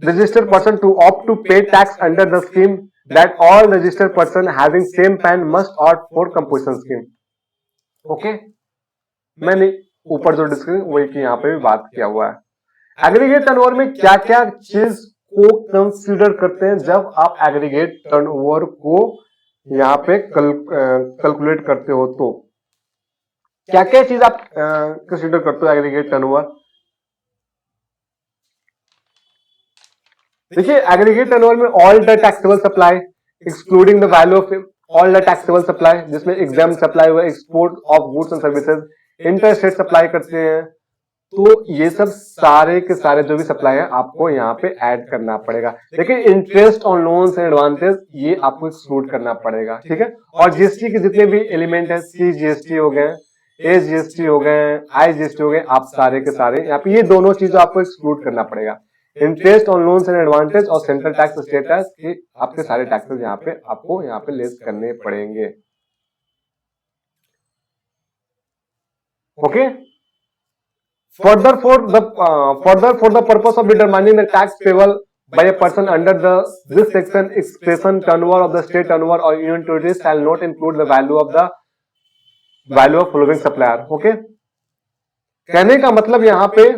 registered person to opt to pay tax under the scheme. That all registered person having same PAN must opt for composition scheme. Okay, मैंने ऊपर जो discussion वही की यहाँ पे भी बात किया हुआ है. एग्रीगेट टर्नओवर में क्या क्या चीज को कंसीडर करते हैं जब आप एग्रीगेट टर्नओवर को यहाँ पे कैलकुलेट करते हो, तो क्या क्या चीज आप कंसीडर करते हो एग्रीगेट टर्नओवर. देखिए, एग्रीगेट टर्नओवर में all the taxable supply excluding the value of all the taxable supply, जिसमें एग्जाम सप्लाई हुआ, export of goods and services, interstate supply करते हैं, तो ये सब सारे के सारे जो भी सप्लाई है आपको यहाँ पे ऐड करना पड़ेगा. लेकिन interest on loans and advances ये आपको एक्सक्लूड करना पड़ेगा. ठीक है, और जीएसटी के जितने भी एलिमेंट है, CGST हो गए, AGST हो गए, IGST हो गए, आप सारे के सारे यहाँ पे ये दोनों चीजों आपको एक्सक्लूड करना पड़ेगा. Interest on loans and advantage और सेंट्रल टैक्स, स्टेट टैक्स, ये आपके सारे टैक्सेस यहाँ पे आपको यहाँ पे लेस करने पड़ेंगे. Okay. Further for the purpose of determining the tax payable by a person under this section, expression turnover of the state turnover or union territory shall not include the value of following supplier. Okay. कहने का मतलब यहाँ पे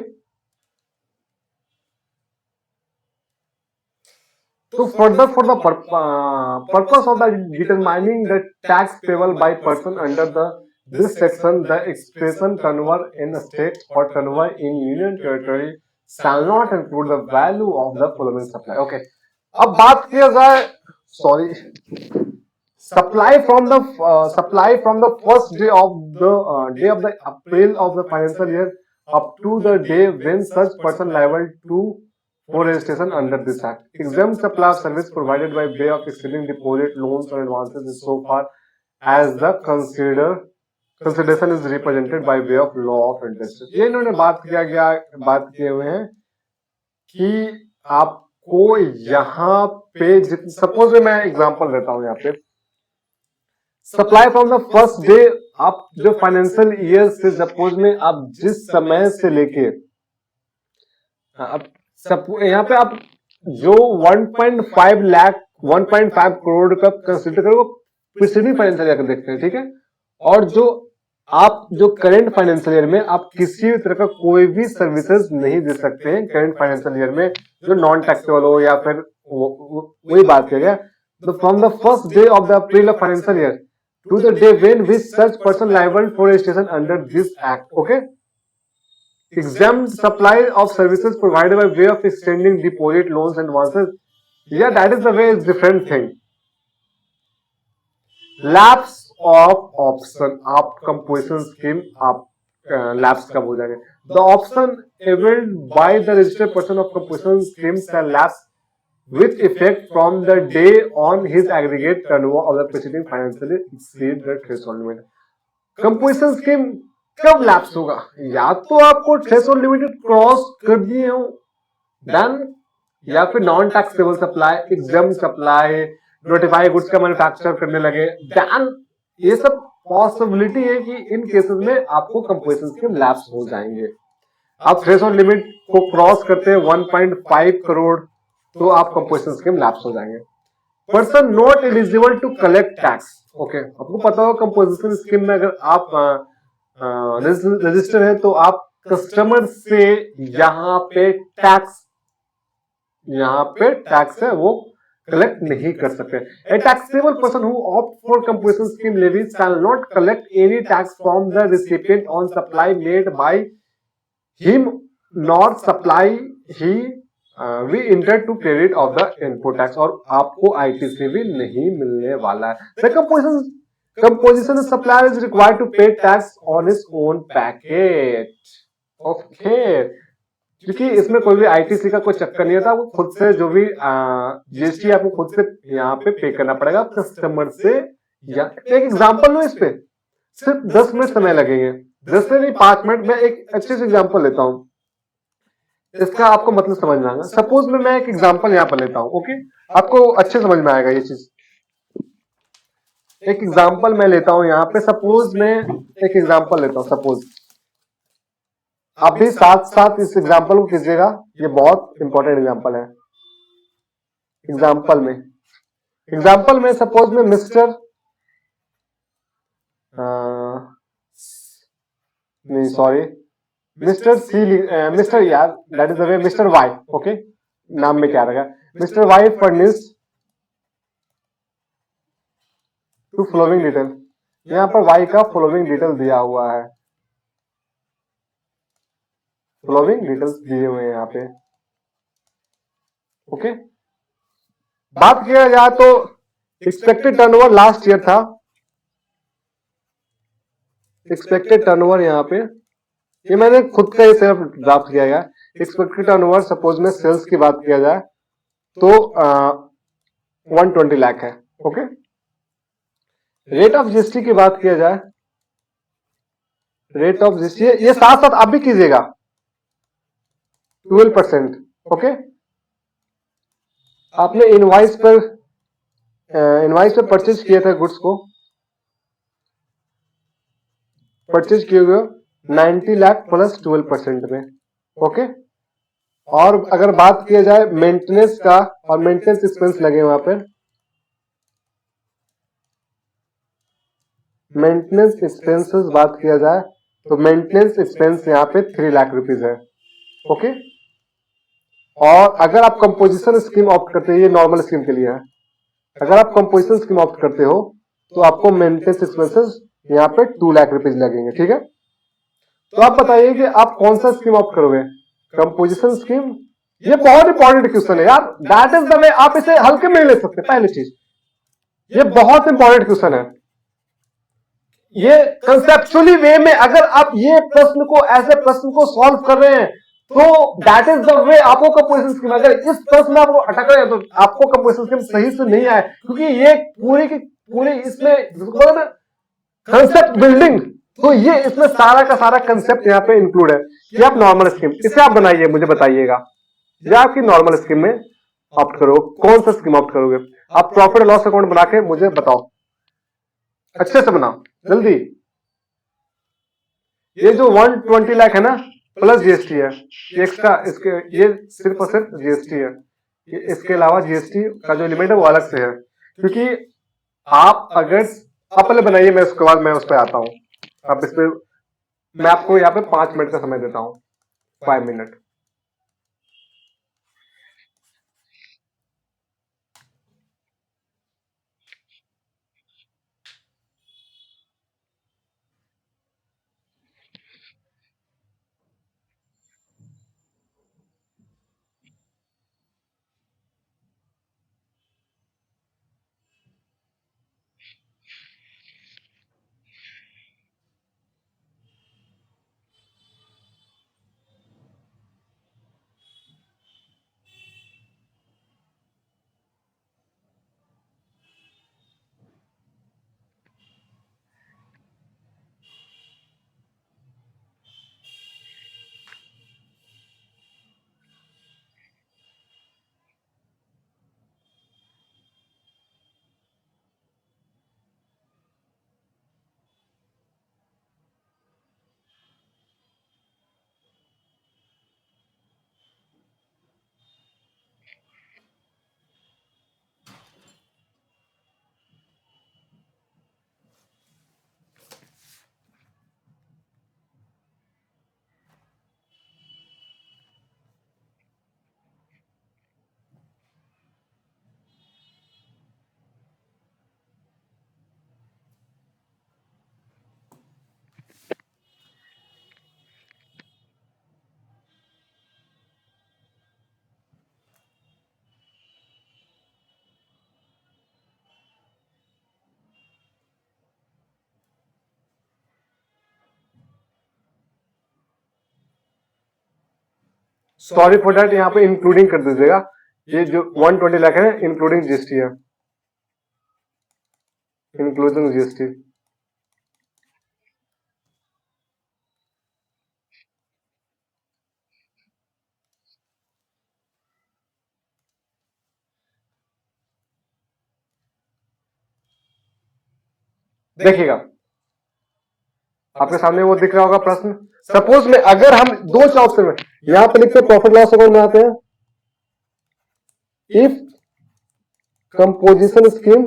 तो further for the purpose of the determining the tax payable by person under this section, the expression turnover in a state or turnover in union territory shall not include the value of the following supply. Okay. अब बात किया जाए, sorry, supply from the first day of the April of the financial year up to the day when such person liable to for registration under this act. Exempt supply of service provided by way of extending deposit, loans or advances is so far as the consideration is represented by way of law of interest. ये इन्होंने बात किए हुए हैं कि आपको यहाँ पे सपोज मैं एग्जांपल देता हूँ, यहाँ पे supply from the first day, आप जो फाइनेंशियल ईयर से सपोज में आप जिस समय से लेके यहाँ पे आप जो 1.5 लाख 1.5 करोड़ का कंसिडर करो, प्रीसीडिंग फाइनेंशियल ईयर देखते हैं, ठीक है। और जो आप जो करंट फाइनेंशियल ईयर में आप किसी भी तरह का कोई भी सर्विसेज नहीं दे सकते हैं करंट फाइनेंशियल ईयर में, जो नॉन टैक्सेबल हो या फिर वही बात किया गया। From the first day of the April of financial year to the day when which such person liable for registration under this act, okay. Exempt supply of services provided by way of extending deposit, loans and advances. Yeah, that is the way, it's different thing. Lapse of option, आप composition scheme आप lapse कब हो जाएंगे? The option availed by the registered person of composition scheme shall lapse with effect from the day on his aggregate turnover of the preceding financial year exceed the threshold limit. Composition scheme कब lapse होगा? या तो आपको threshold limit cross कर दिए हो then, या फिर non taxable supply, exempt supply, notify goods का मैन्युफैक्चर करने लगे देन, ये सब पॉसिबिलिटी है कि इन केसेस में आपको कंपोजिशन स्कीम लैप्स हो जाएंगे। आप थ्रेशोल्ड लिमिट को क्रॉस करते हैं 1.5 करोड़ तो आप कंपोजिशन स्कीम लैप्स हो जाएंगे। Person not eligible to collect tax, okay. आपको पता हो कंपोजिशन स्कीम में अगर आप रजिस्टर है तो आप कस्टमर से यहाँ पे टैक्स है वो कलेक्ट नहीं कर सकते। A taxable person who opt for composition scheme levies shall not collect any tax from the recipient on supply made by him nor supply he we intend to credit of the input tax, और आपको ITC भी नहीं मिलने वाला है। The composition supplier is required to pay tax on his own packet, okay। क्योंकि इसमें कोई भी ITC का कोई चक्कर नहीं होता, वो खुद से जो भी GST आपको खुद से यहाँ पे पे करना पड़ेगा कस्टमर से। या एक एग्जांपल लो, इस पे सिर्फ 10 मिनट समय लगेंगे, 10 से नहीं 5 मिनट। मैं एक अच्छे से एग्जांपल लेता हूँ, इसका आपको मतलब समझ में आएगा। सपोज मैं एक एग्जांपल यहाँ पर लेता हूँ, ओके, आपको अच्छे समझ में आएगा ये चीज। एक एग्जांपल मैं लेता हूं यहाँ पे, सपोज मैं एक एग्जांपल लेता हूं, सपोज आप भी साथ साथ इस एग्जांपल को कीजिएगा, ये बहुत इंपॉर्टेंट एग्जांपल है। एग्जांपल में सपोज में मिस्टर नहीं सॉरी मिस्टर सी मिस्टर यार that is the way mister Y, okay, नाम में क्या रहेगा, mister Y furnish to following detail. यहाँ पर वाई का फॉलोइंग डिटेल दिया हुआ है, फॉलोइंग डिटेल्स दिए हुए हैं यहाँ पे, ओके। बात किया जाए तो एक्सपेक्टेड टर्नओवर लास्ट ईयर था, एक्सपेक्टेड टर्नओवर यहाँ पे ये मैंने खुद का ही सिर्फ ड्राफ्ट किया गया। एक्सपेक्टेड टर्नओवर सपोज में सेल्स की बात किया जाए तो 120 लाख है, ओके। रेट ऑफ जीएसटी की बात किया जाए, रेट ऑफ जीएसटी ये साथ साथ आप भी कीजिएगा 12%, ओके। आपने इनवाइस पर परचेज किए थे गुड्स को, परचेज किए हुए 90 लाख प्लस 12% में, ओके। और अगर बात किया जाए मेंटेनेंस का, और मेंटेनेंस एक्सपेंस लगे वहां पर, मेंटेनेंस एक्सपेंसेस बात किया जाए तो मेंटेनेंस एक्सपेंस यहाँ पे 3 लाख रुपीज है, ओके। और अगर आप कंपोजिशन स्कीम ऑप्ट करते हैं, ये नॉर्मल स्कीम के लिए है, अगर आप कंपोजिशन स्कीम ऑप्ट करते हो तो आपको मेंटेनेंस एक्सपेंसेस यहाँ पे 2 लाख रुपीज लगेंगे, ठीक है। तो आप बताइए कि आप कौन सा स्कीम ऑप्ट करोगे, कंपोजिशन स्कीम? ये बहुत इंपॉर्टेंट क्वेश्चन है यार, दैट इज द वे, आप इसे हल्के में ले सकते हैं। पहली चीज, ये बहुत इंपॉर्टेंट क्वेश्चन है, ये कंसेप्चुअली वे में अगर आप ये प्रश्न को ऐसे प्रश्न को सॉल्व कर रहे हैं तो दैट इज द वे आपको कंपोजिशन स्कीम। अगर इस प्रश्न में आपको अटक रहे हैं तो आपको कंपोजिशन स्कीम सही से नहीं आए, क्योंकि ये पूरी की पूरी इसमें कंसेप्ट बिल्डिंग, तो ये इसमें सारा का सारा कंसेप्ट यहाँ पे इंक्लूड है कि आप नॉर्मल स्कीम इसे आप बनाइए, मुझे बताइएगा या आपकी नॉर्मल स्कीम में ऑप्ट करो, कौन सा स्कीम ऑप्ट करोगे आप? प्रॉफिट एंड लॉस अकाउंट बना के मुझे बताओ, अच्छे से बनाओ जल्दी। ये जो 120 लाख है ना प्लस जीएसटी है, ये एक्स्ट्रा, इसके ये सिर्फ और सिर्फ जीएसटी है, इसके अलावा जीएसटी का जो लिमिट है वो अलग से है। क्योंकि आप अगर आप पहले बनाइए, मैं उसके बाद मैं उस पर आता हूं। अब इस पे मैं आपको यहाँ पे 5 मिनट का समय देता हूं, 5 मिनट। सॉरी फॉर दैट, यहाँ पे इंक्लूडिंग कर दीजिएगा, ये जो 120 लाख है इंक्लूडिंग जीएसटी है, इंक्लूडिंग जीएसटी। देखिएगा आपके सामने वो दिख रहा होगा प्रश्न। सपोज में अगर हम दो ऑप्शन में यहां पे लिखते हैं प्रॉफिट लॉस अकाउंट बनाते हैं, इफ कंपोजिशन स्कीम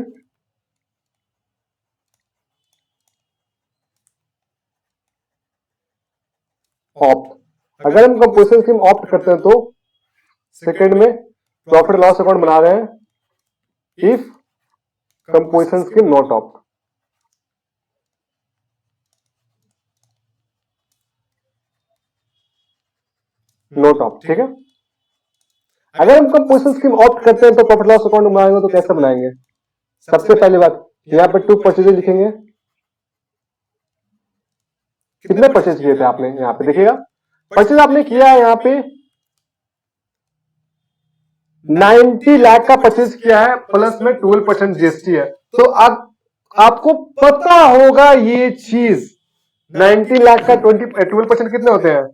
ऑप्ट, अगर हम कंपोजिशन स्कीम ऑप्ट करते हैं तो सेकंड में प्रॉफिट लॉस अकाउंट बना रहे हैं if composition scheme not opt. Note opt, ठीक है। अगर हम कंपोजिशन स्कीम ऑप्ट करते हैं तो प्रॉफिट लॉस अकाउंट बनाएंगे तो कैसे बनाएंगे? सबसे पहली बात यहां पे 2 परचेज लिखेंगे। कितने परचेज किए थे आपने? यहां पे देखिएगा परचेज आपने किया है यहां पे 90 लाख का परचेज किया है, प्लस में 12% जीएसटी है। तो अब आपको पता होगा ये चीज 90 लाख का 12% कितने होते हैं?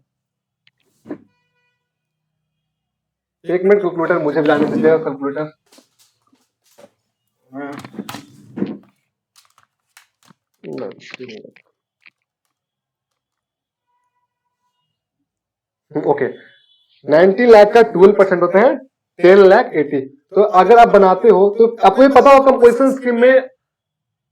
एक मिनट कैलकुलेटर मुझे भी लाने दीजिएगा, कैलकुलेटर। ओके, 90 लाख का 12% होते हैं 10 लाख 80। तो अगर आप बनाते हो तो आपको ये पता होगा कंपोजिशन स्कीम में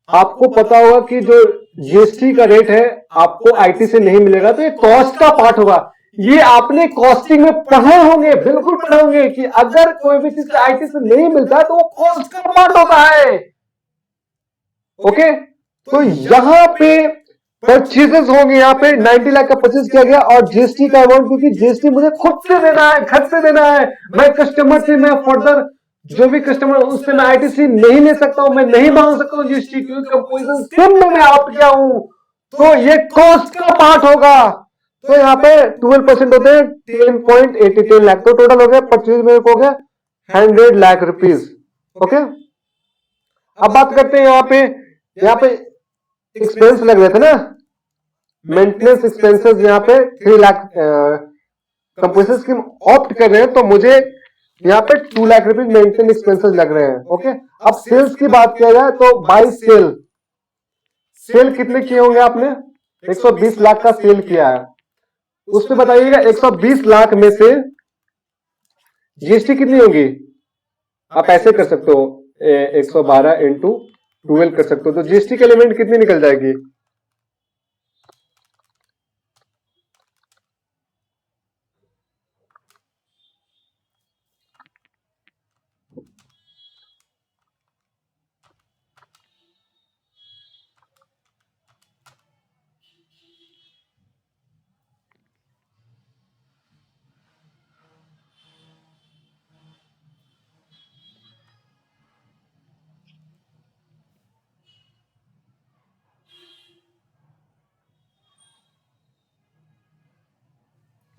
आपको पता होगा कि जो जीएसटी का रेट है आपको आईटी से नहीं मिलेगा, तो ये कॉस्ट का पार्ट होगा। ये आपने कॉस्टिंग में पढ़े होंगे, बिल्कुल पढ़े होंगे कि अगर कोई भी चीज आईटी से नहीं मिलता तो वो कॉस्ट का पार्ट होता है। ओके, तो यहां पे परचेजेस होंगे, यहाँ पे 90 लाख का परचेज किया गया और जीएसटी का अमाउंट, क्योंकि जीएसटी मुझे खुद से देना है, खर्च से देना है। मैं कस्टमर से मैं फर्दर जो भी कस्टमर उससे मैं आईटीसी नहीं ले सकता हूं, मैं नहीं मांग सकता हूं जीएसटी, क्योंकि कंपोजिशन स्कीम में मैं ऑप्ट किया हूं। तो ये कॉस्ट का पार्ट होगा। तो यहाँ पे 12% होते हैं 10.80 लाख, तो टोटल हो गया परचेज में हो गया 100 लाख रुपीज। ओके, अब बात करते हैं यहाँ पे एक्सपेंस लग रहे थे ना, मेंटेनेंस एक्सपेंसेस यहाँ पे 3 लाख। कंपोजिशन स्कीम ऑप्ट कर रहे हैं तो मुझे यहाँ पे 2 लाख रुपीज मेंटेनेंस एक्सपेंसेस लग रहे हैं। ओके, अब सेल्स की बात किया जाए तो बाई सेल कितने किए होंगे आपने? 120 लाख का सेल किया है, उस पे बताइएगा 120 लाख में से जीएसटी कितनी होगी? आप ऐसे कर सकते हो 112 इंटू 12 कर सकते हो, तो जीएसटी के एलिमेंट कितनी निकल जाएगी?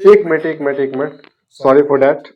एक मिनट, सॉरी फॉर दैट।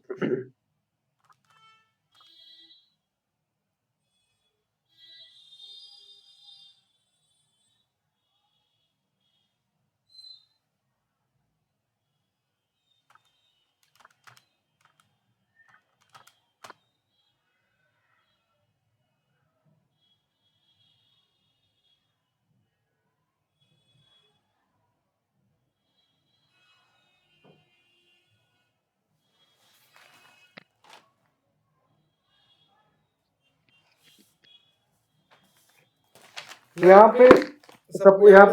यहाँ पे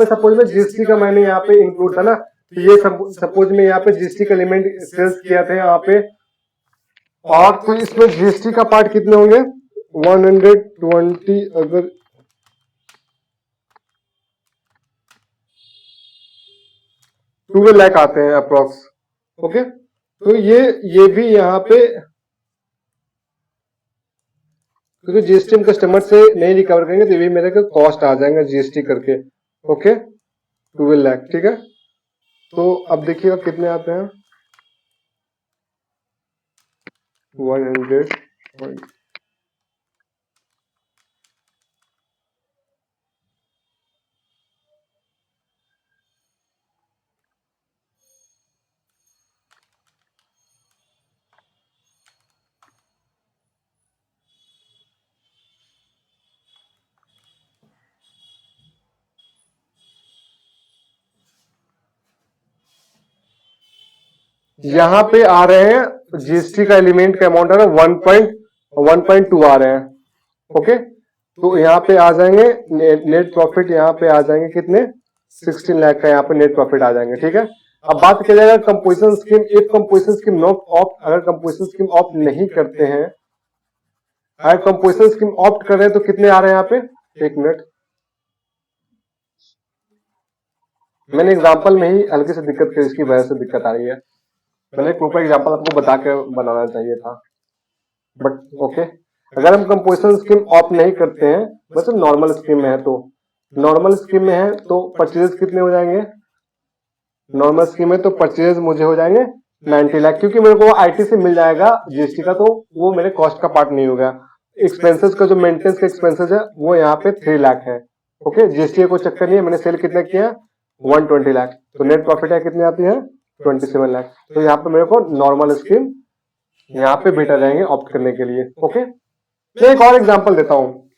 सपोज में जीएसटी का मैंने यहाँ पे इंक्लूड था ना, तो ये सपोज में यहाँ पे जीएसटी का एलिमेंट सेल्स किया था यहाँ पे, और तो इसमें जीएसटी का पार्ट कितने होंगे? 120, अगर 12 लाख आते हैं अप्रोक्स। ओके, तो ये भी यहाँ पे, क्योंकि जीएसटी हम कस्टमर से नहीं रिकवर करेंगे तो ये भी मेरे को कॉस्ट आ जाएगा जीएसटी करके। ओके, 12 लाख, ठीक है। तो अब देखिएगा कितने आते हैं, 100। यहाँ पे आ रहे हैं जीएसटी का एलिमेंट का अमाउंट आ रहा है 1.2 आ रहे हैं। ओके, तो यहाँ पे आ जाएंगे नेट प्रॉफिट, यहाँ पे आ जाएंगे कितने? 16 लाख का यहाँ पे नेट प्रॉफिट आ जाएंगे, ठीक है। अब बात किया जाएगा composition scheme, if composition scheme not opt, अगर कंपोजिशन स्कीम ऑप्ट नहीं करते हैं, अगर कंपोजिशन स्कीम ऑप्ट कर रहे हैं तो कितने आ रहे हैं यहाँ पे? एक मिनट, मैंने एग्जाम्पल में ही हल्की से दिक्कत की, इसकी वजह से दिक्कत आ रही है। मैंने एक प्रॉपर एग्जाम्पल आपको बता के बनाना चाहिए था, बट ओके। अगर हम कंपोजिशन स्कीम ऑप्ट नहीं करते हैं, वैसे नॉर्मल स्कीम में है, तो नॉर्मल स्कीम में है तो परचेज कितने हो जाएंगे? नॉर्मल स्कीम में तो परचेज मुझे हो जाएंगे 90 लाख, क्योंकि मेरे को आईटी से मिल जाएगा जीएसटी का, तो वो मेरे कॉस्ट का पार्ट नहीं होगा। एक्सपेंसेस का जो मेंटेनेंस का एक्सपेंसेस है वो यहाँ पे 3 लाख है। ओके, जीएसटी का कोई चक्कर नहीं है, मैंने सेल कितना किया? 120 लाख, तो नेट प्रॉफिट है कितनी आती है? 27 लाख। तो यहाँ पे मेरे को नॉर्मल स्कीम यहाँ पे बेटर रहेंगे ऑप्ट करने के लिए। ओके, मैं एक और एग्जांपल देता हूँ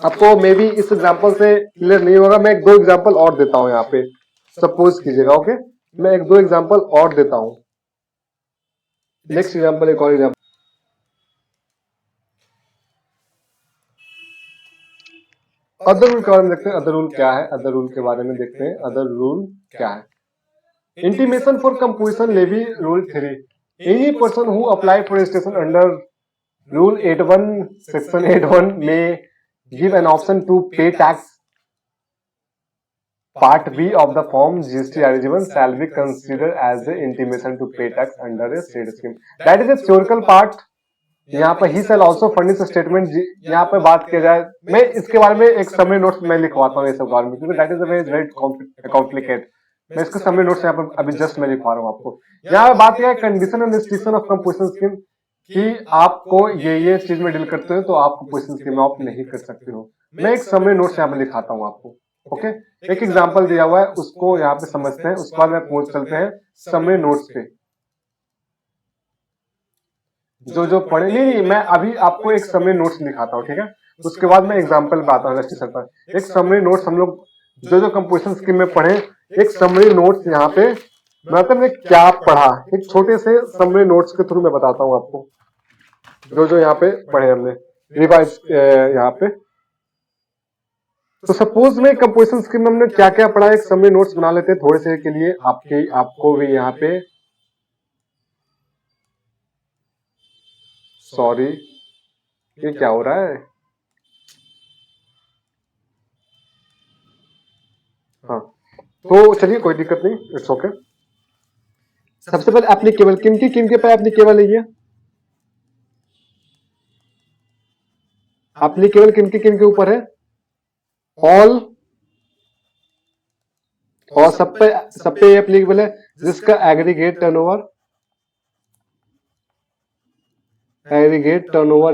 आपको, मे बी इस एग्जांपल से क्लियर नहीं होगा, मैं एक दो एग्जांपल और देता हूँ यहाँ पे, सपोज कीजिएगा। ओके, मैं एक दो एग्जांपल और देता हूँ, नेक्स्ट एग्जांपल, एक और एग्जांपल। अदर रूल के बारे में देखते हैं, अदर रूल क्या है, अदर रूल के बारे में देखते हैं, अदर रूल क्या है। Intimation for composition levy rule 3, any person who apply for registration under rule 81 section 81 में give an option to pay tax part B of the form GST eligible shall be considered as a intimation to pay tax under a state scheme. That is a theoretical part. यहाँ पर ही cell also furnish statement, यहाँ पे बात किया जाए, मैं इसके बारे में एक समरी नोट्स में लिखवाता हूँ ये सब बारे में, क्योंकि that is a very complicate. मैं इसका समरी नोट्स यहाँ पर अभी जस्ट मैं लिखवा रहा हूँ आपको। यहाँ पे बात किया condition and restriction of composition scheme, कि आपको ये चीज में डील करते हो तो आप कंपोजिशन स्कीम में ऑप्ट नहीं कर सकते हो। मैं एक समरी नोट्स यहाँ पे लिखाता हूँ आपको। ओके, एक एग्जाम्पल दिया हुआ है, उसको यहाँ पे समझते हैं, उसके बाद में पहुंच चलते हैं समरी नोट्स पे। जो पढ़े नहीं, मैं अभी आपको एक समरी नोट्स दिखाता हूँ, ठीक है, उसके बाद मैं एग्जांपल पे आता हूँ इलस्ट्रेशन पर। एक समरी नोट्स हम लोग जो कंपोजिशन स्कीम में पढ़े, एक समरी नोट्स यहाँ पे मतलब हमने क्या पढ़ा, एक छोटे से समरी नोट्स के थ्रू मैं बताता हूँ आपको, जो यहाँ पे पढ़े हमने रिवाइज यहाँ पे। तो सपोज में कंपोजिशन स्कीम में हमने क्या क्या पढ़ा, एक समरी नोट्स बना लेते हैं थोड़े से के लिए आपको भी यहाँ पे। सॉरी, ये क्या हो रहा है? हाँ, तो चलिए कोई दिक्कत नहीं, इट्स ओके। सबसे पहले एप्लीकेबल किनके पे एप्लीकेबल है ये? एप्लीकेबल किनके ऊपर है? ऑल, और सब पे एप्लीकेबल है जिसका एग्रीगेट टर्नओवर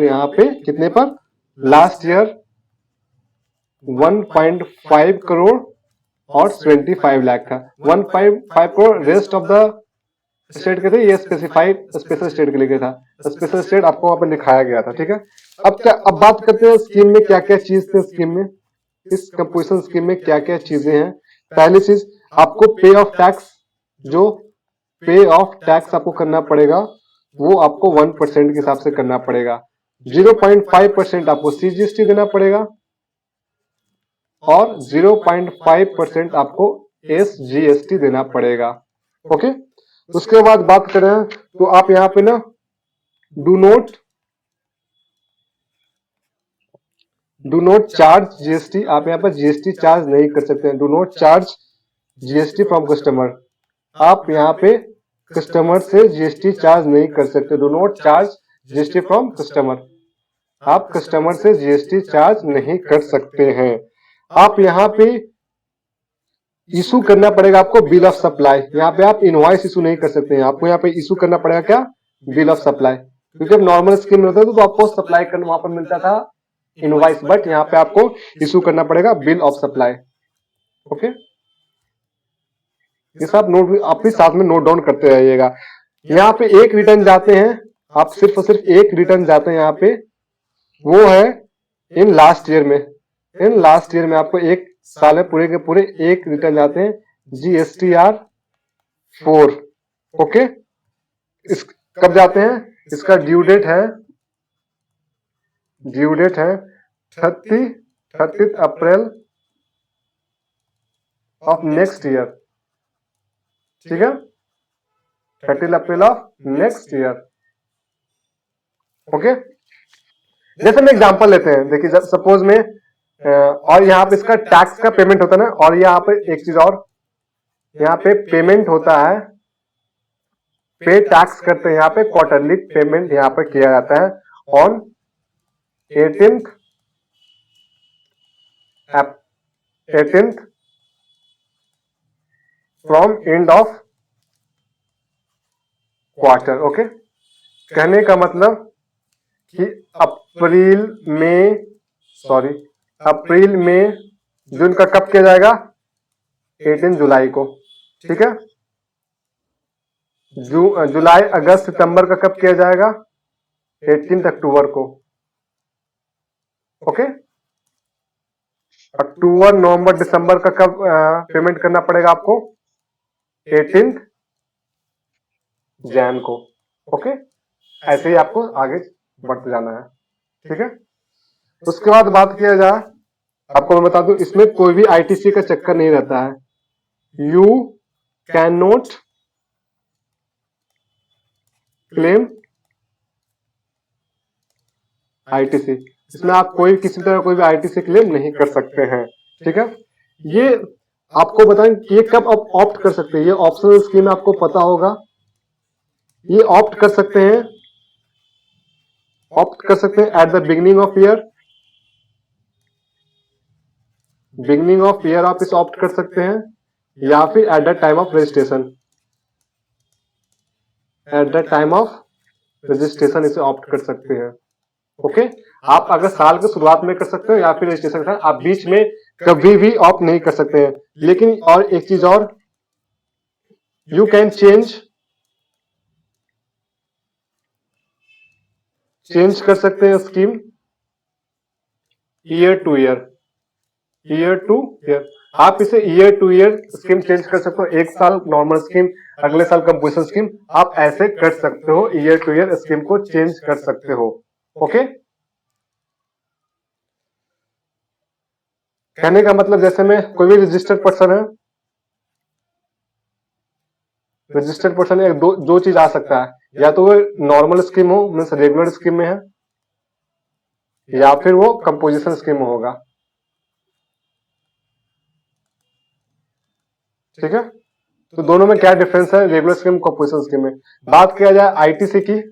यहाँ पे कितने पर? लास्ट ईयर 1.5 करोड़ और 25 लाख था। 1.5 crore rest of the state के थे, ये स्पेसिफाइड स्पेशल स्टेट के लिए था, स्पेशल स्टेट आपको वहां पर दिखाया गया था, ठीक है। अब बात करते हैं स्कीम में क्या क्या चीज थे, स्कीम में, इस कंपोजिशन स्कीम में क्या क्या चीजें हैं। पहली चीज, आपको पे ऑफ टैक्स, जो पे ऑफ टैक्स आपको करना पड़ेगा वो आपको 1% के हिसाब से करना पड़ेगा। 0.5% आपको CGST देना पड़ेगा और 0.5% आपको SGST देना पड़ेगा। ओके, उसके बाद बात करें तो आप यहाँ पे ना डू नोट चार्ज GST, आप यहाँ पर GST चार्ज नहीं कर सकते हैं। Do not charge GST from customer, आप यहाँ पे कस्टमर से GST चार्ज नहीं कर सकते। Do not charge GST from customer, आप कस्टमर से GST चार्ज नहीं कर सकते हैं। आप यहाँ पे इशू करना पड़ेगा आपको बिल ऑफ सप्लाई, यहाँ पे आप इनवॉइस इशू नहीं कर सकते हैं, आपको यहाँ पे इशू करना पड़ेगा क्या? बिल ऑफ सप्लाई, क्योंकि अब नॉर्मल स्कीम में होता था तो आपको सप्लाई करना वहां पर मिलता था इनवॉइस, बट यहाँ पे आपको इशू करना पड़ेगा बिल ऑफ सप्लाई। ओके, ये सब नोट अपने साथ में नोट डाउन करते रहिएगा। यहाँ पे एक रिटर्न जाते हैं, आप सिर्फ और सिर्फ एक रिटर्न जाते हैं यहाँ पे, वो है इन लास्ट ईयर में। इन लास्ट ईयर में आपको एक साल में पूरे के पूरे एक रिटर्न जाते हैं, GSTR 4। ओके, इस कब जाते हैं? इसका ड्यू डेट है 30 अप्रैल ऑफ नेक्स्ट ईयर, ठीक है, 30 अप्रैल ऑफ नेक्स्ट ईयर। ओके, जैसे हम एग्जांपल लेते हैं, देखिए सपोज में और यहाँ पे इसका टैक्स का पेमेंट होता है ना, और यहाँ पे एक चीज और, यहाँ पे पेमेंट होता है, पे टैक्स करते हैं यहाँ पे, क्वार्टरली पेमेंट यहाँ पे किया जाता है on 18th from end of quarter. Okay, कहने का मतलब कि अप्रैल में जून का कब किया जाएगा? 18 जुलाई को, ठीक है। जुलाई अगस्त सितंबर का कब किया जाएगा? 18 अक्टूबर को। ओके, अक्टूबर नवंबर दिसंबर का कब पेमेंट करना पड़ेगा आपको? 18 जैन को। ओके, ऐसे ही आपको आगे बढ़ते जाना है, ठीक है। उसके बाद बात किया जाए, आपको मैं बता दूं, इसमें कोई भी ITC का चक्कर नहीं रहता है। You can not claim ITC, इसमें आप कोई किसी तरह कोई भी ITC क्लेम नहीं कर सकते हैं, ठीक है। ये आपको बताएं कि ये कब आप ऑप्ट कर सकते हैं, ये ऑप्शनल स्कीम आपको पता होगा, ये ऑप्ट कर सकते हैं ऑप्ट कर सकते हैं at the beginning of year, beginning of year आप इसे ऑप्ट कर सकते हैं, या फिर at the time of registration, at the time of registration इसे ऑप्ट कर सकते हैं। ओके, आप अगर साल के शुरुआत में कर सकते हो या फिर रजिस्ट्रेशन के साथ, आप बीच में कभी भी ऑप्ट नहीं कर सकते हैं। लेकिन और एक चीज और, यू कैन चेंज कर सकते हैं scheme year two year, year two year. आप इसे year two year scheme change कर सकते हो, एक साल नॉर्मल स्कीम, अगले साल कंपोजिशन स्कीम, आप ऐसे कर सकते हो, ईयर टू ईयर स्कीम को चेंज कर सकते हो। ओके, कहने का मतलब जैसे में कोई भी रजिस्टर्ड पर्सन है, रजिस्टर्ड पर्सन है, दो चीज आ सकता है, या तो वो नॉर्मल स्कीम हो, मीन्स रेगुलर स्कीम में है, या फिर वो कंपोजिशन स्कीम में होगा। ठीक है, तो दोनों में क्या डिफरेंस है रेगुलर स्कीम कंपोजिशन स्कीम में। बात किया जाए आईटीसी की,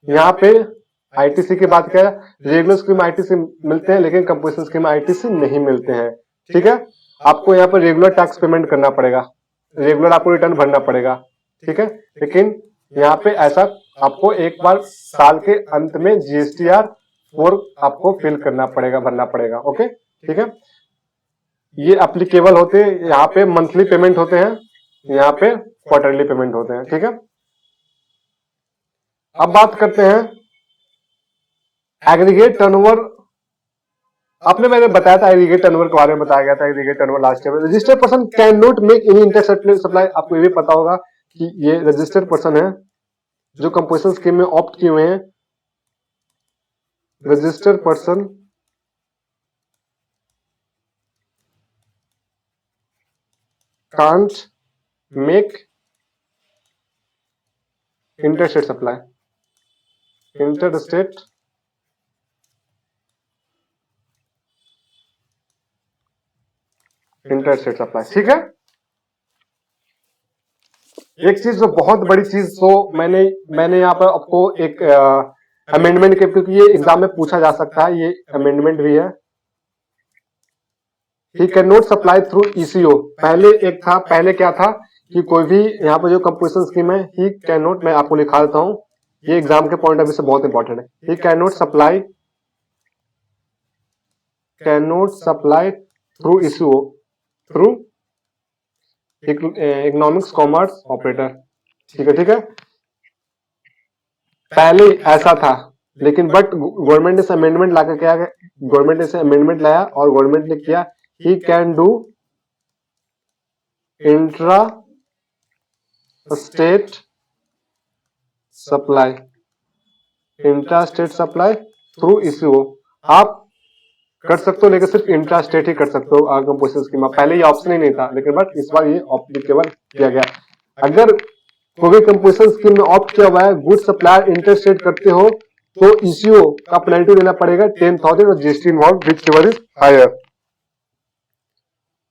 यहाँ पे आईटीसी की बात किया जाए, रेगुलर स्कीम आईटीसी मिलते हैं लेकिन कंपोजिशन स्कीम आईटीसी नहीं मिलते हैं। ठीक है, आपको यहाँ पर रेगुलर टैक्स पेमेंट करना पड़ेगा, रेगुलर आपको रिटर्न भरना पड़ेगा। ठीक है, लेकिन यहाँ पे ऐसा आपको एक बार साल के अंत में जीएसटीआर 4 आपको फिल करना पड़ेगा, भरना पड़ेगा। ओके, ठीक है, ये एप्लीकेबल होते हैं, यहाँ पे मंथली पेमेंट होते हैं, यहाँ पे क्वार्टरली पेमेंट होते हैं। ठीक है, अब बात करते हैं एग्रीगेट टर्नओवर। आपने मैंने बताया था एग्रीगेट टर्नओवर के बारे में, बताया गया था aggregate turnover last time. Registered person can not make any inter supply. आपको ये भी पता होगा कि ये रजिस्टर्ड पर्सन है जो कंपोजिशन स्कीम में ऑप्ट किए हुए हैं। Registered person can't make interstate supply, interstate interstate supply. ठीक है, एक चीज जो बहुत बड़ी चीज, तो मैंने यहाँ पर आपको एक अमेंडमेंट के, क्योंकि ये एग्जाम में पूछा जा सकता है, ये अमेंडमेंट भी है। He can not supply through eco. पहले एक था, पहले क्या था कि कोई भी यहाँ पर जो कंपोजिशन स्कीम है, ही कैन नॉट, मैं आपको लिखा देता हूं, ये एग्जाम के पॉइंट ऑफ व्यू से बहुत इंपॉर्टेंट है। He can not supply, can not supply through eco, through economics commerce operator. ठीक है, ठीक है, पहले ऐसा था, लेकिन बट गवर्नमेंट ने अमेंडमेंट लाकर क्या, गवर्नमेंट ने इसे अमेंडमेंट लाया और गवर्नमेंट ने किया he can do intra state supply, intra state supply through eco. आप कर सकते हो, लेकिन सिर्फ इंट्रा स्टेट ही कर सकते हो कंपोजिशन स्कीम। पहले ये ऑप्शन ही नहीं था, लेकिन बट इस बार ये एप्लीकेबल किया गया। अगर कोई भी कंपोजिशन स्कीम में ऑप्ट किया हुआ है, गुड सप्लायर इंटर स्टेट करते हो, तो ईसीओ का पेनल्टी देना पड़ेगा 10,000 और GST involve whichever is higher.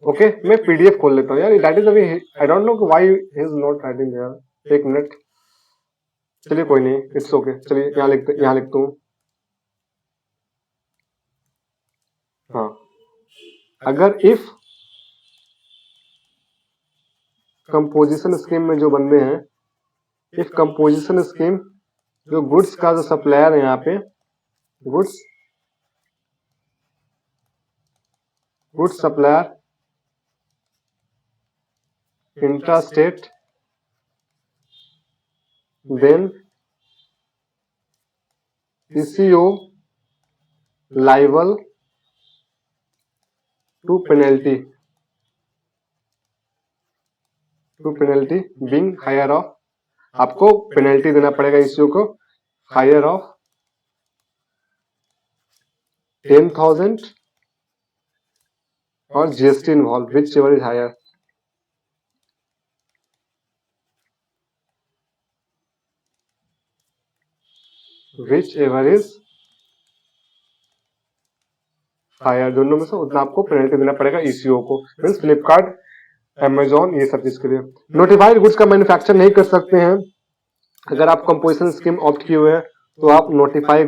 Okay, मैं पीडीएफ खोल लेता हूँ यार, दैट इज अभी, I don't know why he is not writing here. एक मिनट, चलिए कोई नहीं, इट्स ओके। चलिए यहाँ लिखता हूँ। हाँ, अगर इफ कंपोजिशन स्कीम में जो बंदे हैं, इफ कंपोजिशन स्कीम जो गुड्स का जो सप्लायर है, यहाँ पे goods supplier intrastate, then ECO liable to penalty being higher of, आपको पेनल्टी देना पड़ेगा ईसीओ को हायर ऑफ 10,000 और GST involve whichever is higher. Whichever is higher, दोनों में से उतना आपको पेनल्टी देना पड़ेगा ईसीओ को, मीन्स फ्लिपकार्ट, अमेजॉन, ये सब चीज के लिए। नोटिफाइड गुड्स का मैन्युफैक्चर नहीं कर सकते हैं। अगर आप कंपोजिशन स्कीम ऑप्ट किए हुए हैं तो आप नोटिफाई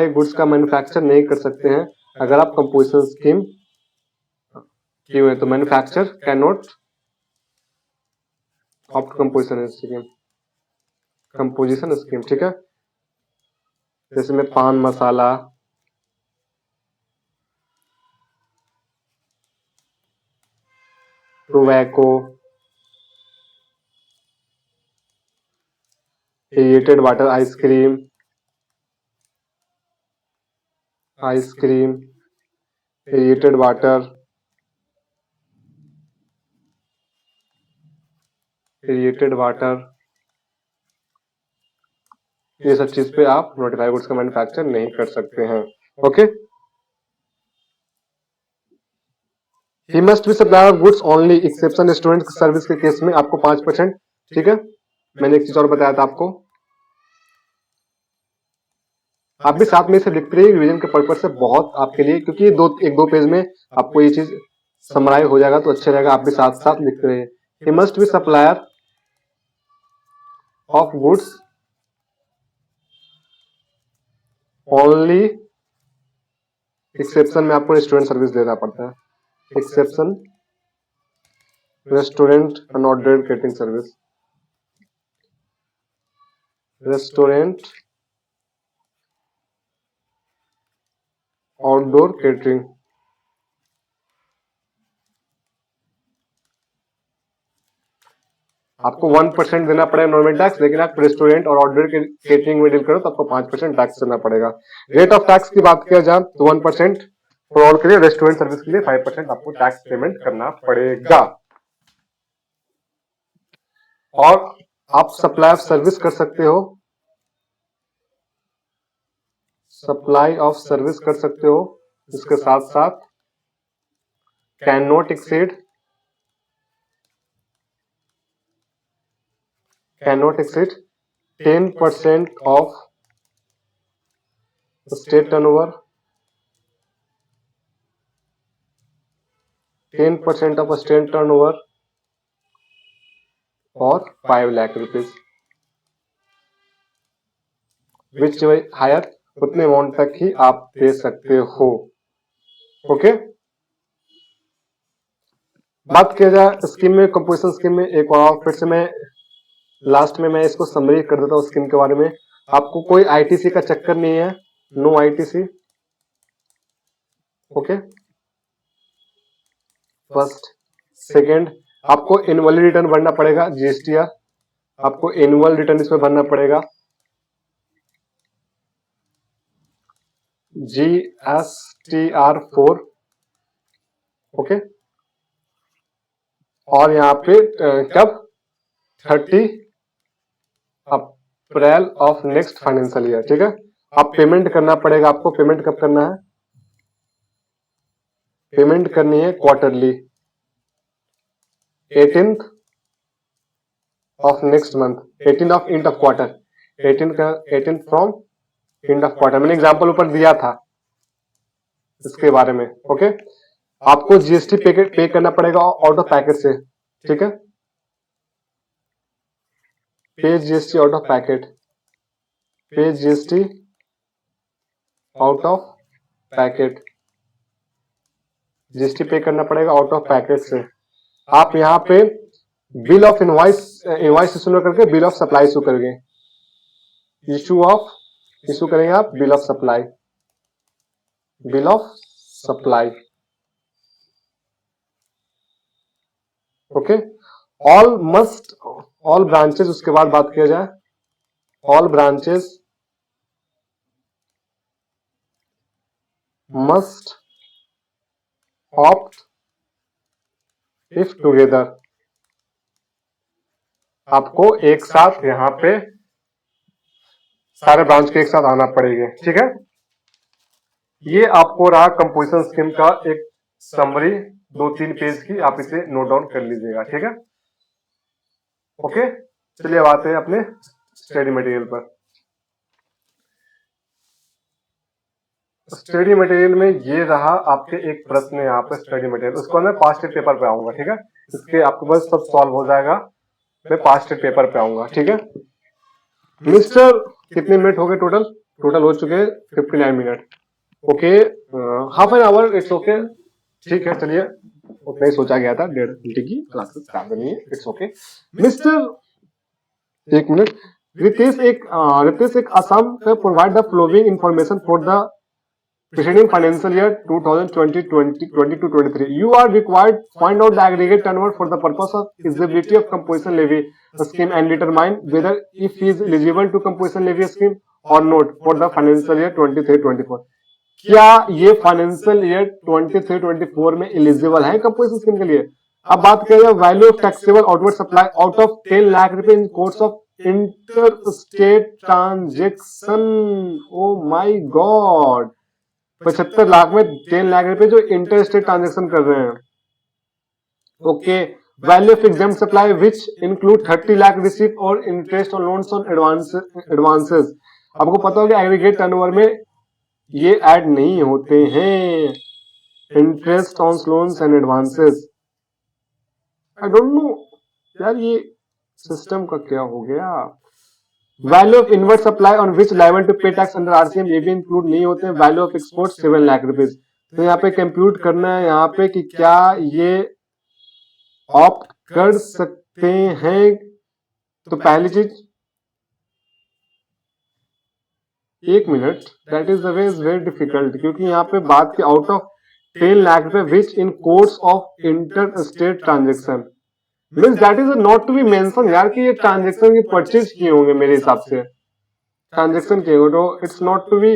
गुड्स का मैन्युफैक्चर नहीं कर सकते हैं अगर आप कंपोजिशन स्कीम किए हुए। तो manufacture can not opt composition scheme, ठीक है। जैसे में paan masala, tobacco, aerated water, ice cream, aerated water, ये सब चीज पे आप नोटिफाइड गुड्स का मैन्युफैक्चर नहीं कर सकते हैं। Okay, he must be supplier of goods only, exception student service के केस में आपको 5%, ठीक है। मैंने एक चीज और बताया था आपको, आप भी साथ में इसे लिखते रहिए, रिवीजन के पर्पज से बहुत आपके लिए, क्योंकि एक दो पेज में आपको ये चीज समराइज हो जाएगा तो अच्छा रहेगा। आप भी साथ साथ लिखते रहिए। He must be supplier of goods only, exception में आपको restaurant restaurant unordered catering service, restaurant outdoor catering, आपको 1% देना पड़ेगा नॉर्मल टैक्स, लेकिन आप रेस्टोरेंट और आउटडोर केटरिंग में डील करो तो आपको 5% टैक्स देना पड़ेगा। रेट ऑफ टैक्स की बात किया जाए तो 1% फॉर ऑल के लिए, रेस्टोरेंट सर्विस के लिए 5% आपको टैक्स पेमेंट करना पड़ेगा। और आप सप्लाई ऑफ सर्विस कर सकते हो, सप्लाई ऑफ सर्विस कर सकते हो, इसके साथ साथ can not exceed 10% of state turnover, 10% of state turnover और 5 लाख रुपीज, विच हायर, उतने अमाउंट तक ही आप दे सकते हो। ओके, बात किया जाए स्कीम में, कंपोजिशन स्कीम में, एक और फिर से मैं लास्ट में मैं इसको समरी कर देता हूँ स्कीम के बारे में। आपको कोई आईटीसी का चक्कर नहीं है, no ITC. Okay, first, second, आपको एनुअल रिटर्न भरना पड़ेगा, जीएसटीआर, आपको एनुअल रिटर्न इसमें भरना पड़ेगा, GSTR4। ओके, और यहाँ पे कब, 30 अप्रैल ऑफ नेक्स्ट फाइनेंशियल ईयर, ठीक है। आप पेमेंट करना पड़ेगा, आपको पेमेंट कब करना है, पेमेंट करनी है quarterly, 18th of next month, 18th of end of quarter, 18th from end of quarter. मैंने एग्जांपल ऊपर दिया था इसके बारे में। ओके, आपको जीएसटी पे करना पड़ेगा आउट ऑफ पैकेट से, ठीक है। पे जीएसटी आउट ऑफ पैकेट, पे GST out of packet, GST पे करना पड़ेगा आउट ऑफ पैकेट से। आप यहाँ पे बिल ऑफ इनवॉइस इशू करके बिल ऑफ सप्लाई इशू करेंगे, इशू करेंगे आप bill of supply, bill of supply. Okay, all branches, उसके बाद बात किया जाए, all branches must opt if together, आपको एक साथ यहाँ पे सारे ब्रांच के एक साथ आना पड़ेगा, ठीक है। ये आपको रहा कंपोजिशन स्कीम का एक समरी, 2-3 पेज की, आप इसे नोट डाउन कर लीजिएगा, ठीक है। ओके, चलिए अब आते हैं अपने स्टडी मटेरियल पर। स्टडी मटेरियल में ये रहा आपके एक प्रश्न है यहाँ पे स्टडी मटेरियल, उसको मैं पास्ट पेपर पे आऊंगा, ठीक है। इसके आपके पास सब सॉल्व हो जाएगा, मैं पास्ट पेपर पे आऊंगा, ठीक है। मिस्टर कितने मिनट हो गए टोटल? टोटल हो चुके 59 minute. Okay, half an hour, it's okay, ठीक है। चलिए, उतना ही सोचा गया था, 1.5 घंटे की क्लासेस ज्यादा नहीं है, इट्स ओके। मिस्टर, एक मिनट, रितेश एक असम का provide the following information for the preceding financial year 2020-22-23. You are required to find out the aggregate turnover for the purpose of eligibility of composition levy scheme and determine whether if he is eligible to composition levy scheme or not for the financial year 23-24. क्या ये financial year 23-24 में eligible है composition scheme के लिए? अब बात करें value of taxable outward supply out of 10 lakh रुपए in course of inter state transaction. Oh my God, 75 lakh में 10 लाख रुपए जो इंटर स्टेट ट्रांजेक्शन कर रहे हैं। Okay, value of exempt supply which include 30 lakh receive और interest on loans on advances. आपको पता होगा एग्रीगेट टर्नओवर में ये ऐड नहीं होते हैं, interest on loans and advances. I don't know यार, ये सिस्टम का क्या हो गया। Value of inward supply on which liable to pay tax under RCM, ये भी इंक्लूड नहीं होते हैं। Value of export 7 lakh rupees. तो यहाँ पे कंप्यूट करना है यहाँ पे कि क्या ये ऑप्ट कर सकते हैं। तो पहली चीज, एक minute, that is very difficult, क्योंकि यहाँ पे बात की आउट ऑफ 10 लाख रुपए which in course of inter state transaction means that is not to be mention यार कि ये ट्रांजेक्शन की परचेज किए होंगे मेरे हिसाब से, ट्रांजेक्शन किए होंगे, तो it's not to be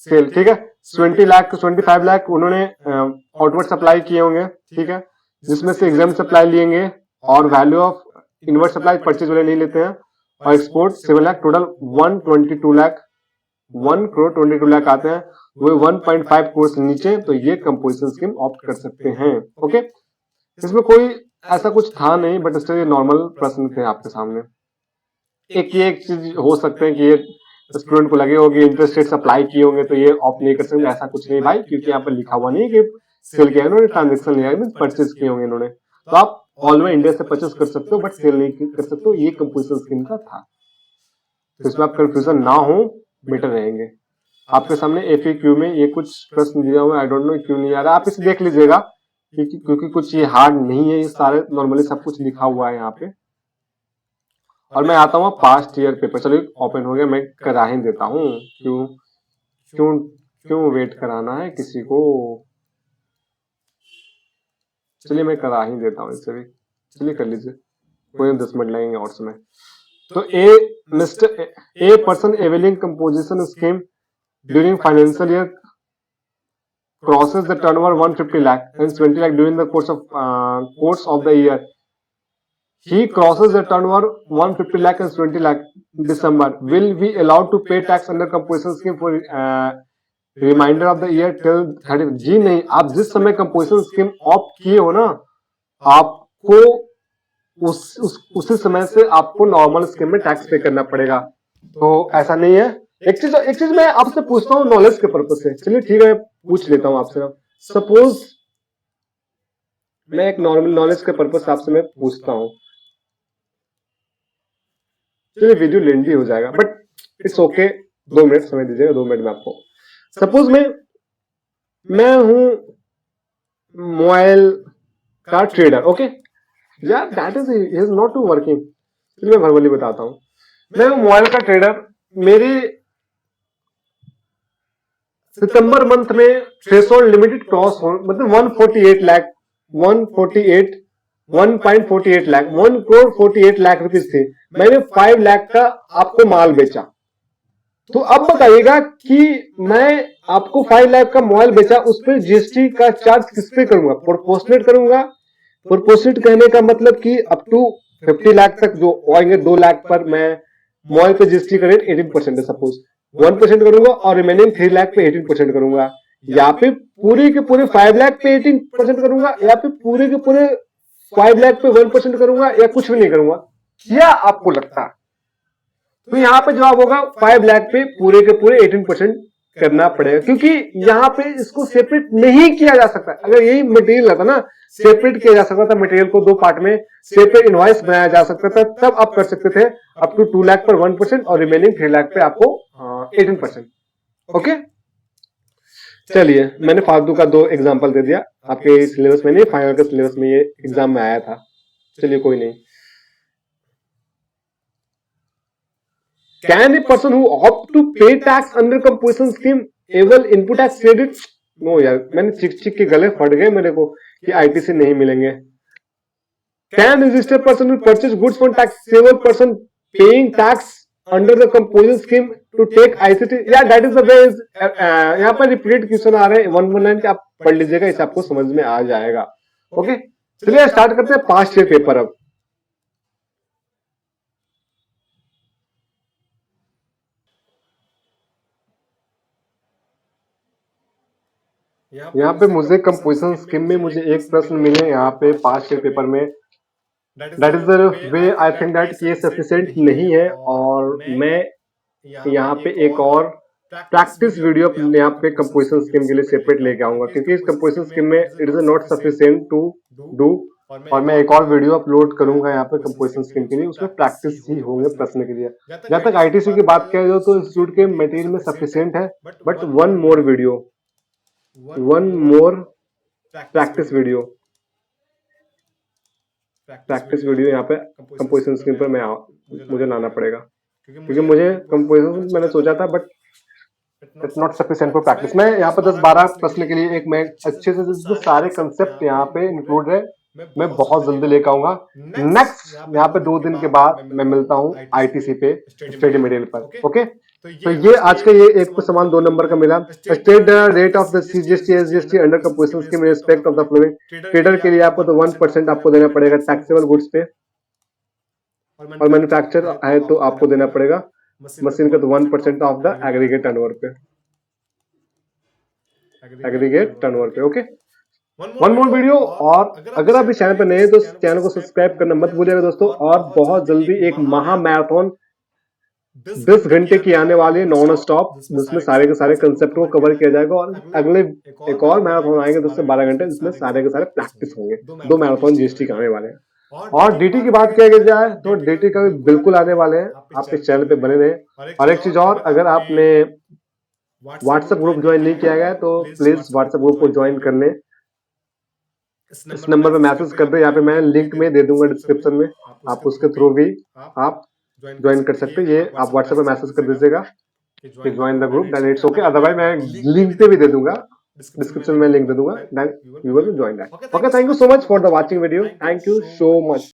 sale. ठीक है, 20 लाख 25 लाख उन्होंने आउटवर्ड सप्लाई किए होंगे, ठीक है, जिसमें से एग्जाम सप्लाई लेंगे और value of inward supply purchase वाले नहीं लेते हैं, और एक्सपोर्ट 7 लाख, टोटल 122 लाख, 1 करोड़ 22 लाख आते हैं, वो 1.5 करोड़ से नीचे, तो ये कंपोजिशन स्कीम ऑप्ट कर सकते हैं। ओके, इसमें कोई ऐसा कुछ था नहीं, बट स्टिल ये नॉर्मल प्रश्न थे आपके सामने। एक चीज हो सकते हैं कि ये स्टूडेंट को लगे होगी इंटरेस्ट रेट सप्लाई किए होंगे तो ये ऑप्ट नहीं कर सकते, ऐसा कुछ नहीं भाई, क्योंकि यहाँ पर लिखा हुआ नहीं कि सेल किया इन्होंने, ट्रांजेक्शन लिया है, परचेज किए होंगे इन्होंने। तो आप ऑल ओवर इंडिया से परचेज कर सकते हो, बट सेल नहीं कर सकते हो, ये कंपोजिशन स्कीम का था। तो इसमें आप कंफ्यूजन ना हो, बेटर रहेंगे। आपके सामने एफएक्यू में ये कुछ प्रश्न दिया हुआ है, आई डोंट नो क्यों नहीं आ रहा, आप इसे देख लीजिएगा, क्योंकि कुछ ये हार्ड नहीं है, ये सारे नॉर्मली सब कुछ लिखा हुआ है यहाँ पे। और मैं आता हूँ पास्ट ईयर पेपर, चलिए ओपन हो गया, मैं करा ही देता हूँ, क्यों क्यों क्यों वेट कराना है किसी को, चलिए मैं करा ही देता हूँ इससे भी, चलिए कर लीजिए, कोई 10 मिनट लगेंगे और समय। तो a person availing composition scheme during financial year crosses the turnover 150 lakh and 20 lakh during the course of the year. He crosses the turnover 150 lakh and 20 lakh December. Will be allowed to pay tax under composition scheme for remainder of the year till 30? जी नहीं, आप जिस समय composition scheme opt किए हो ना, आपको उसी समय से आपको नॉर्मल स्कीम में टैक्स पे करना पड़ेगा। तो ऐसा नहीं है। एक चीज मैं आपसे पूछता हूँ नॉलेज के पर्पज से, चलिए ठीक है, पूछ लेता हूं आपसे। सपोज मैं एक नॉर्मल नॉलेज के पर्पज से आपसे मैं पूछता हूं, चलिए वीडियो लेंदी हो जाएगा बट इट्स ओके, 2 मिनट समय दीजिएगा, 2 मिनट में आपको। सपोज मैं हूं मोबाइल का ट्रेडर, ओके यार, that is not to working, चलिए मैं वर्बली बताता हूं। मैं हूं मोबाइल का ट्रेडर, मेरी सितंबर मंथ में थ्रेशोल्ड लिमिटेड क्रॉस हो, मतलब 1.48 लाख 1 करोड़ 48 लाख रुपीज थे, मैंने 5 लाख का आपको माल बेचा। तो अब बताइएगा कि मैं आपको 5 लाख का मोबाइल बेचा, उस पर जीएसटी का चार्ज किस पे करूंगा? प्रोपोर्शनेट करूंगा। प्रोपोर्शनेट कहने का मतलब कि अप टू 50 लाख तक जो आएंगे, 2 लाख पर मैं मोबाइल पे जीएसटी का रेट 18% है, सपोज 1% करूंगा और रिमेनिंग 3 लाख पे 18% करूंगा, या फिर पूरे के पूरे 5 लाख पे 18% करूंगा, या फिर पूरे के पूरे 5 लाख पे 1% करूंगा, या कुछ भी नहीं करूंगा। क्या आपको लगता है? तो यहां पे जवाब होगा 5 लाख पे पूरे के पूरे 18% करना पड़ेगा, क्योंकि यहाँ पे इसको सेपरेट नहीं किया जा सकता। अगर यही मटेरियल रहता ना, सेपरेट किया जा सकता था मटेरियल को, 2 पार्ट में सेपरेट इनवॉइस बनाया जा सकता था, तब आप कर सकते थे अप टू 2 लाख पर 1% और रिमेनिंग 3 लाख पे आपको 18%। ओके, चलिए मैंने फालतू का 2 एग्जांपल दे दिया, आपके सिलेबस में नहीं, फाइनल के सिलेबस में ये एग्जाम में आया था। चलिए कोई नहीं। Can a person who opt to pay tax under composition scheme able input tax credit? No यार, मैंने चिक के गले फट गए मेरे को कि ITC नहीं मिलेंगे। Can registered person who purchase goods from taxable person paying tax under the composition scheme to take ICT? या that is the way। यहाँ पर रिपीट क्वेश्चन आ रहे हैं 119 के, आप पढ़ लीजिएगा, इससे आपको समझ में आ जाएगा। ओके, चलिए स्टार्ट करते हैं पास्ट ईयर पेपर। अब यहाँ पे मुझे कंपोजिशन स्कीम में मुझे एक प्रश्न मिले यहाँ पे पास्ट ईयर पेपर में। That is the way I think that ये सफिशिएंट नहीं है, और मैं यहाँ पे एक और प्रैक्टिस वीडियो यहाँ पे कंपोजिशन स्कीम के लिए सेपरेट लेके आऊंगा, क्योंकि इस कंपोजिशन स्कीम में it is not sufficient to do. और मैं एक और वीडियो अपलोड करूंगा यहाँ पे कंपोजिशन स्कीम के लिए, उसमें प्रैक्टिस ही होंगे प्रश्न के लिए। जहाँ तक ITC की बात किया जाए तो इंस्टीट्यूट के मटेरियल में सफिशिएंट है, but one more practice video यहाँ पे कंपोजिशन स्कीम पर मुझे लाना पड़ेगा, क्योंकि मुझे कंपोजिशन मैंने सोचा था, but it's not sufficient for practice. मैं यहाँ पे 10-12 प्रश्न के लिए एक मैं अच्छे से जो सारे कंसेप्ट यहाँ पे इंक्लूड है, मैं बहुत जल्दी लेकर आऊंगा। नेक्स्ट यहाँ पे 2 दिन के बाद मैं मिलता हूँ ITC पे स्टडी मटेरियल पर। ओके, तो ये आज का ये 1 पे समान 2 नंबर का मिला। State the rate of the CGST SGST under composition scheme in respect of the following. Trader के लिए आपको तो 1% आपको देना पड़ेगा टैक्सेबल गुड्स पे, और मैन्युफैक्चर है तो आपको देना पड़ेगा मशीन का तो 1% ऑफ द एग्रीगेट टर्नओवर पे, ओके। वन मोर वीडियो, और अगर आप इस चैनल पर नए हैं तो चैनल को सब्सक्राइब करना मत भूलिएगा दोस्तों। और बहुत जल्दी एक महा मैराथन 10 घंटे की आने वाली है नॉन स्टॉप, जिसमें सारे के सारे कंसेप्ट को कवर किया जाएगा, और अगले एक और मैराथन आएंगे 10 से 12 घंटे, जिसमें सारे के सारे प्रैक्टिस होंगे। 2 मैराथन GST के आने वाले हैं। और DT की बात किया जाए तो DT का भी बिल्कुल आने वाले हैं, आप इस चैनल पे बने रहे। और एक चीज और, अगर आपने व्हाट्सएप ग्रुप ज्वाइन नहीं किया गया तो प्लीज व्हाट्सएप ग्रुप को ज्वाइन कर लें। इस नंबर पे मैसेज कर दे, यहाँ पे मैं लिंक में दे दूंगा डिस्क्रिप्शन में, आप उसके थ्रू भी आप ज्वाइन कर सकते हैं। ये आप व्हाट्सएप पे मैसेज कर दीजिएगा कि join the group, then it's okay. Otherwise मैं लिंक पे भी दे दूंगा, डिस्क्रिप्शन में लिंक दे दूंगा, then you will join that. Okay, thank you so much for the watching video, thank you so much.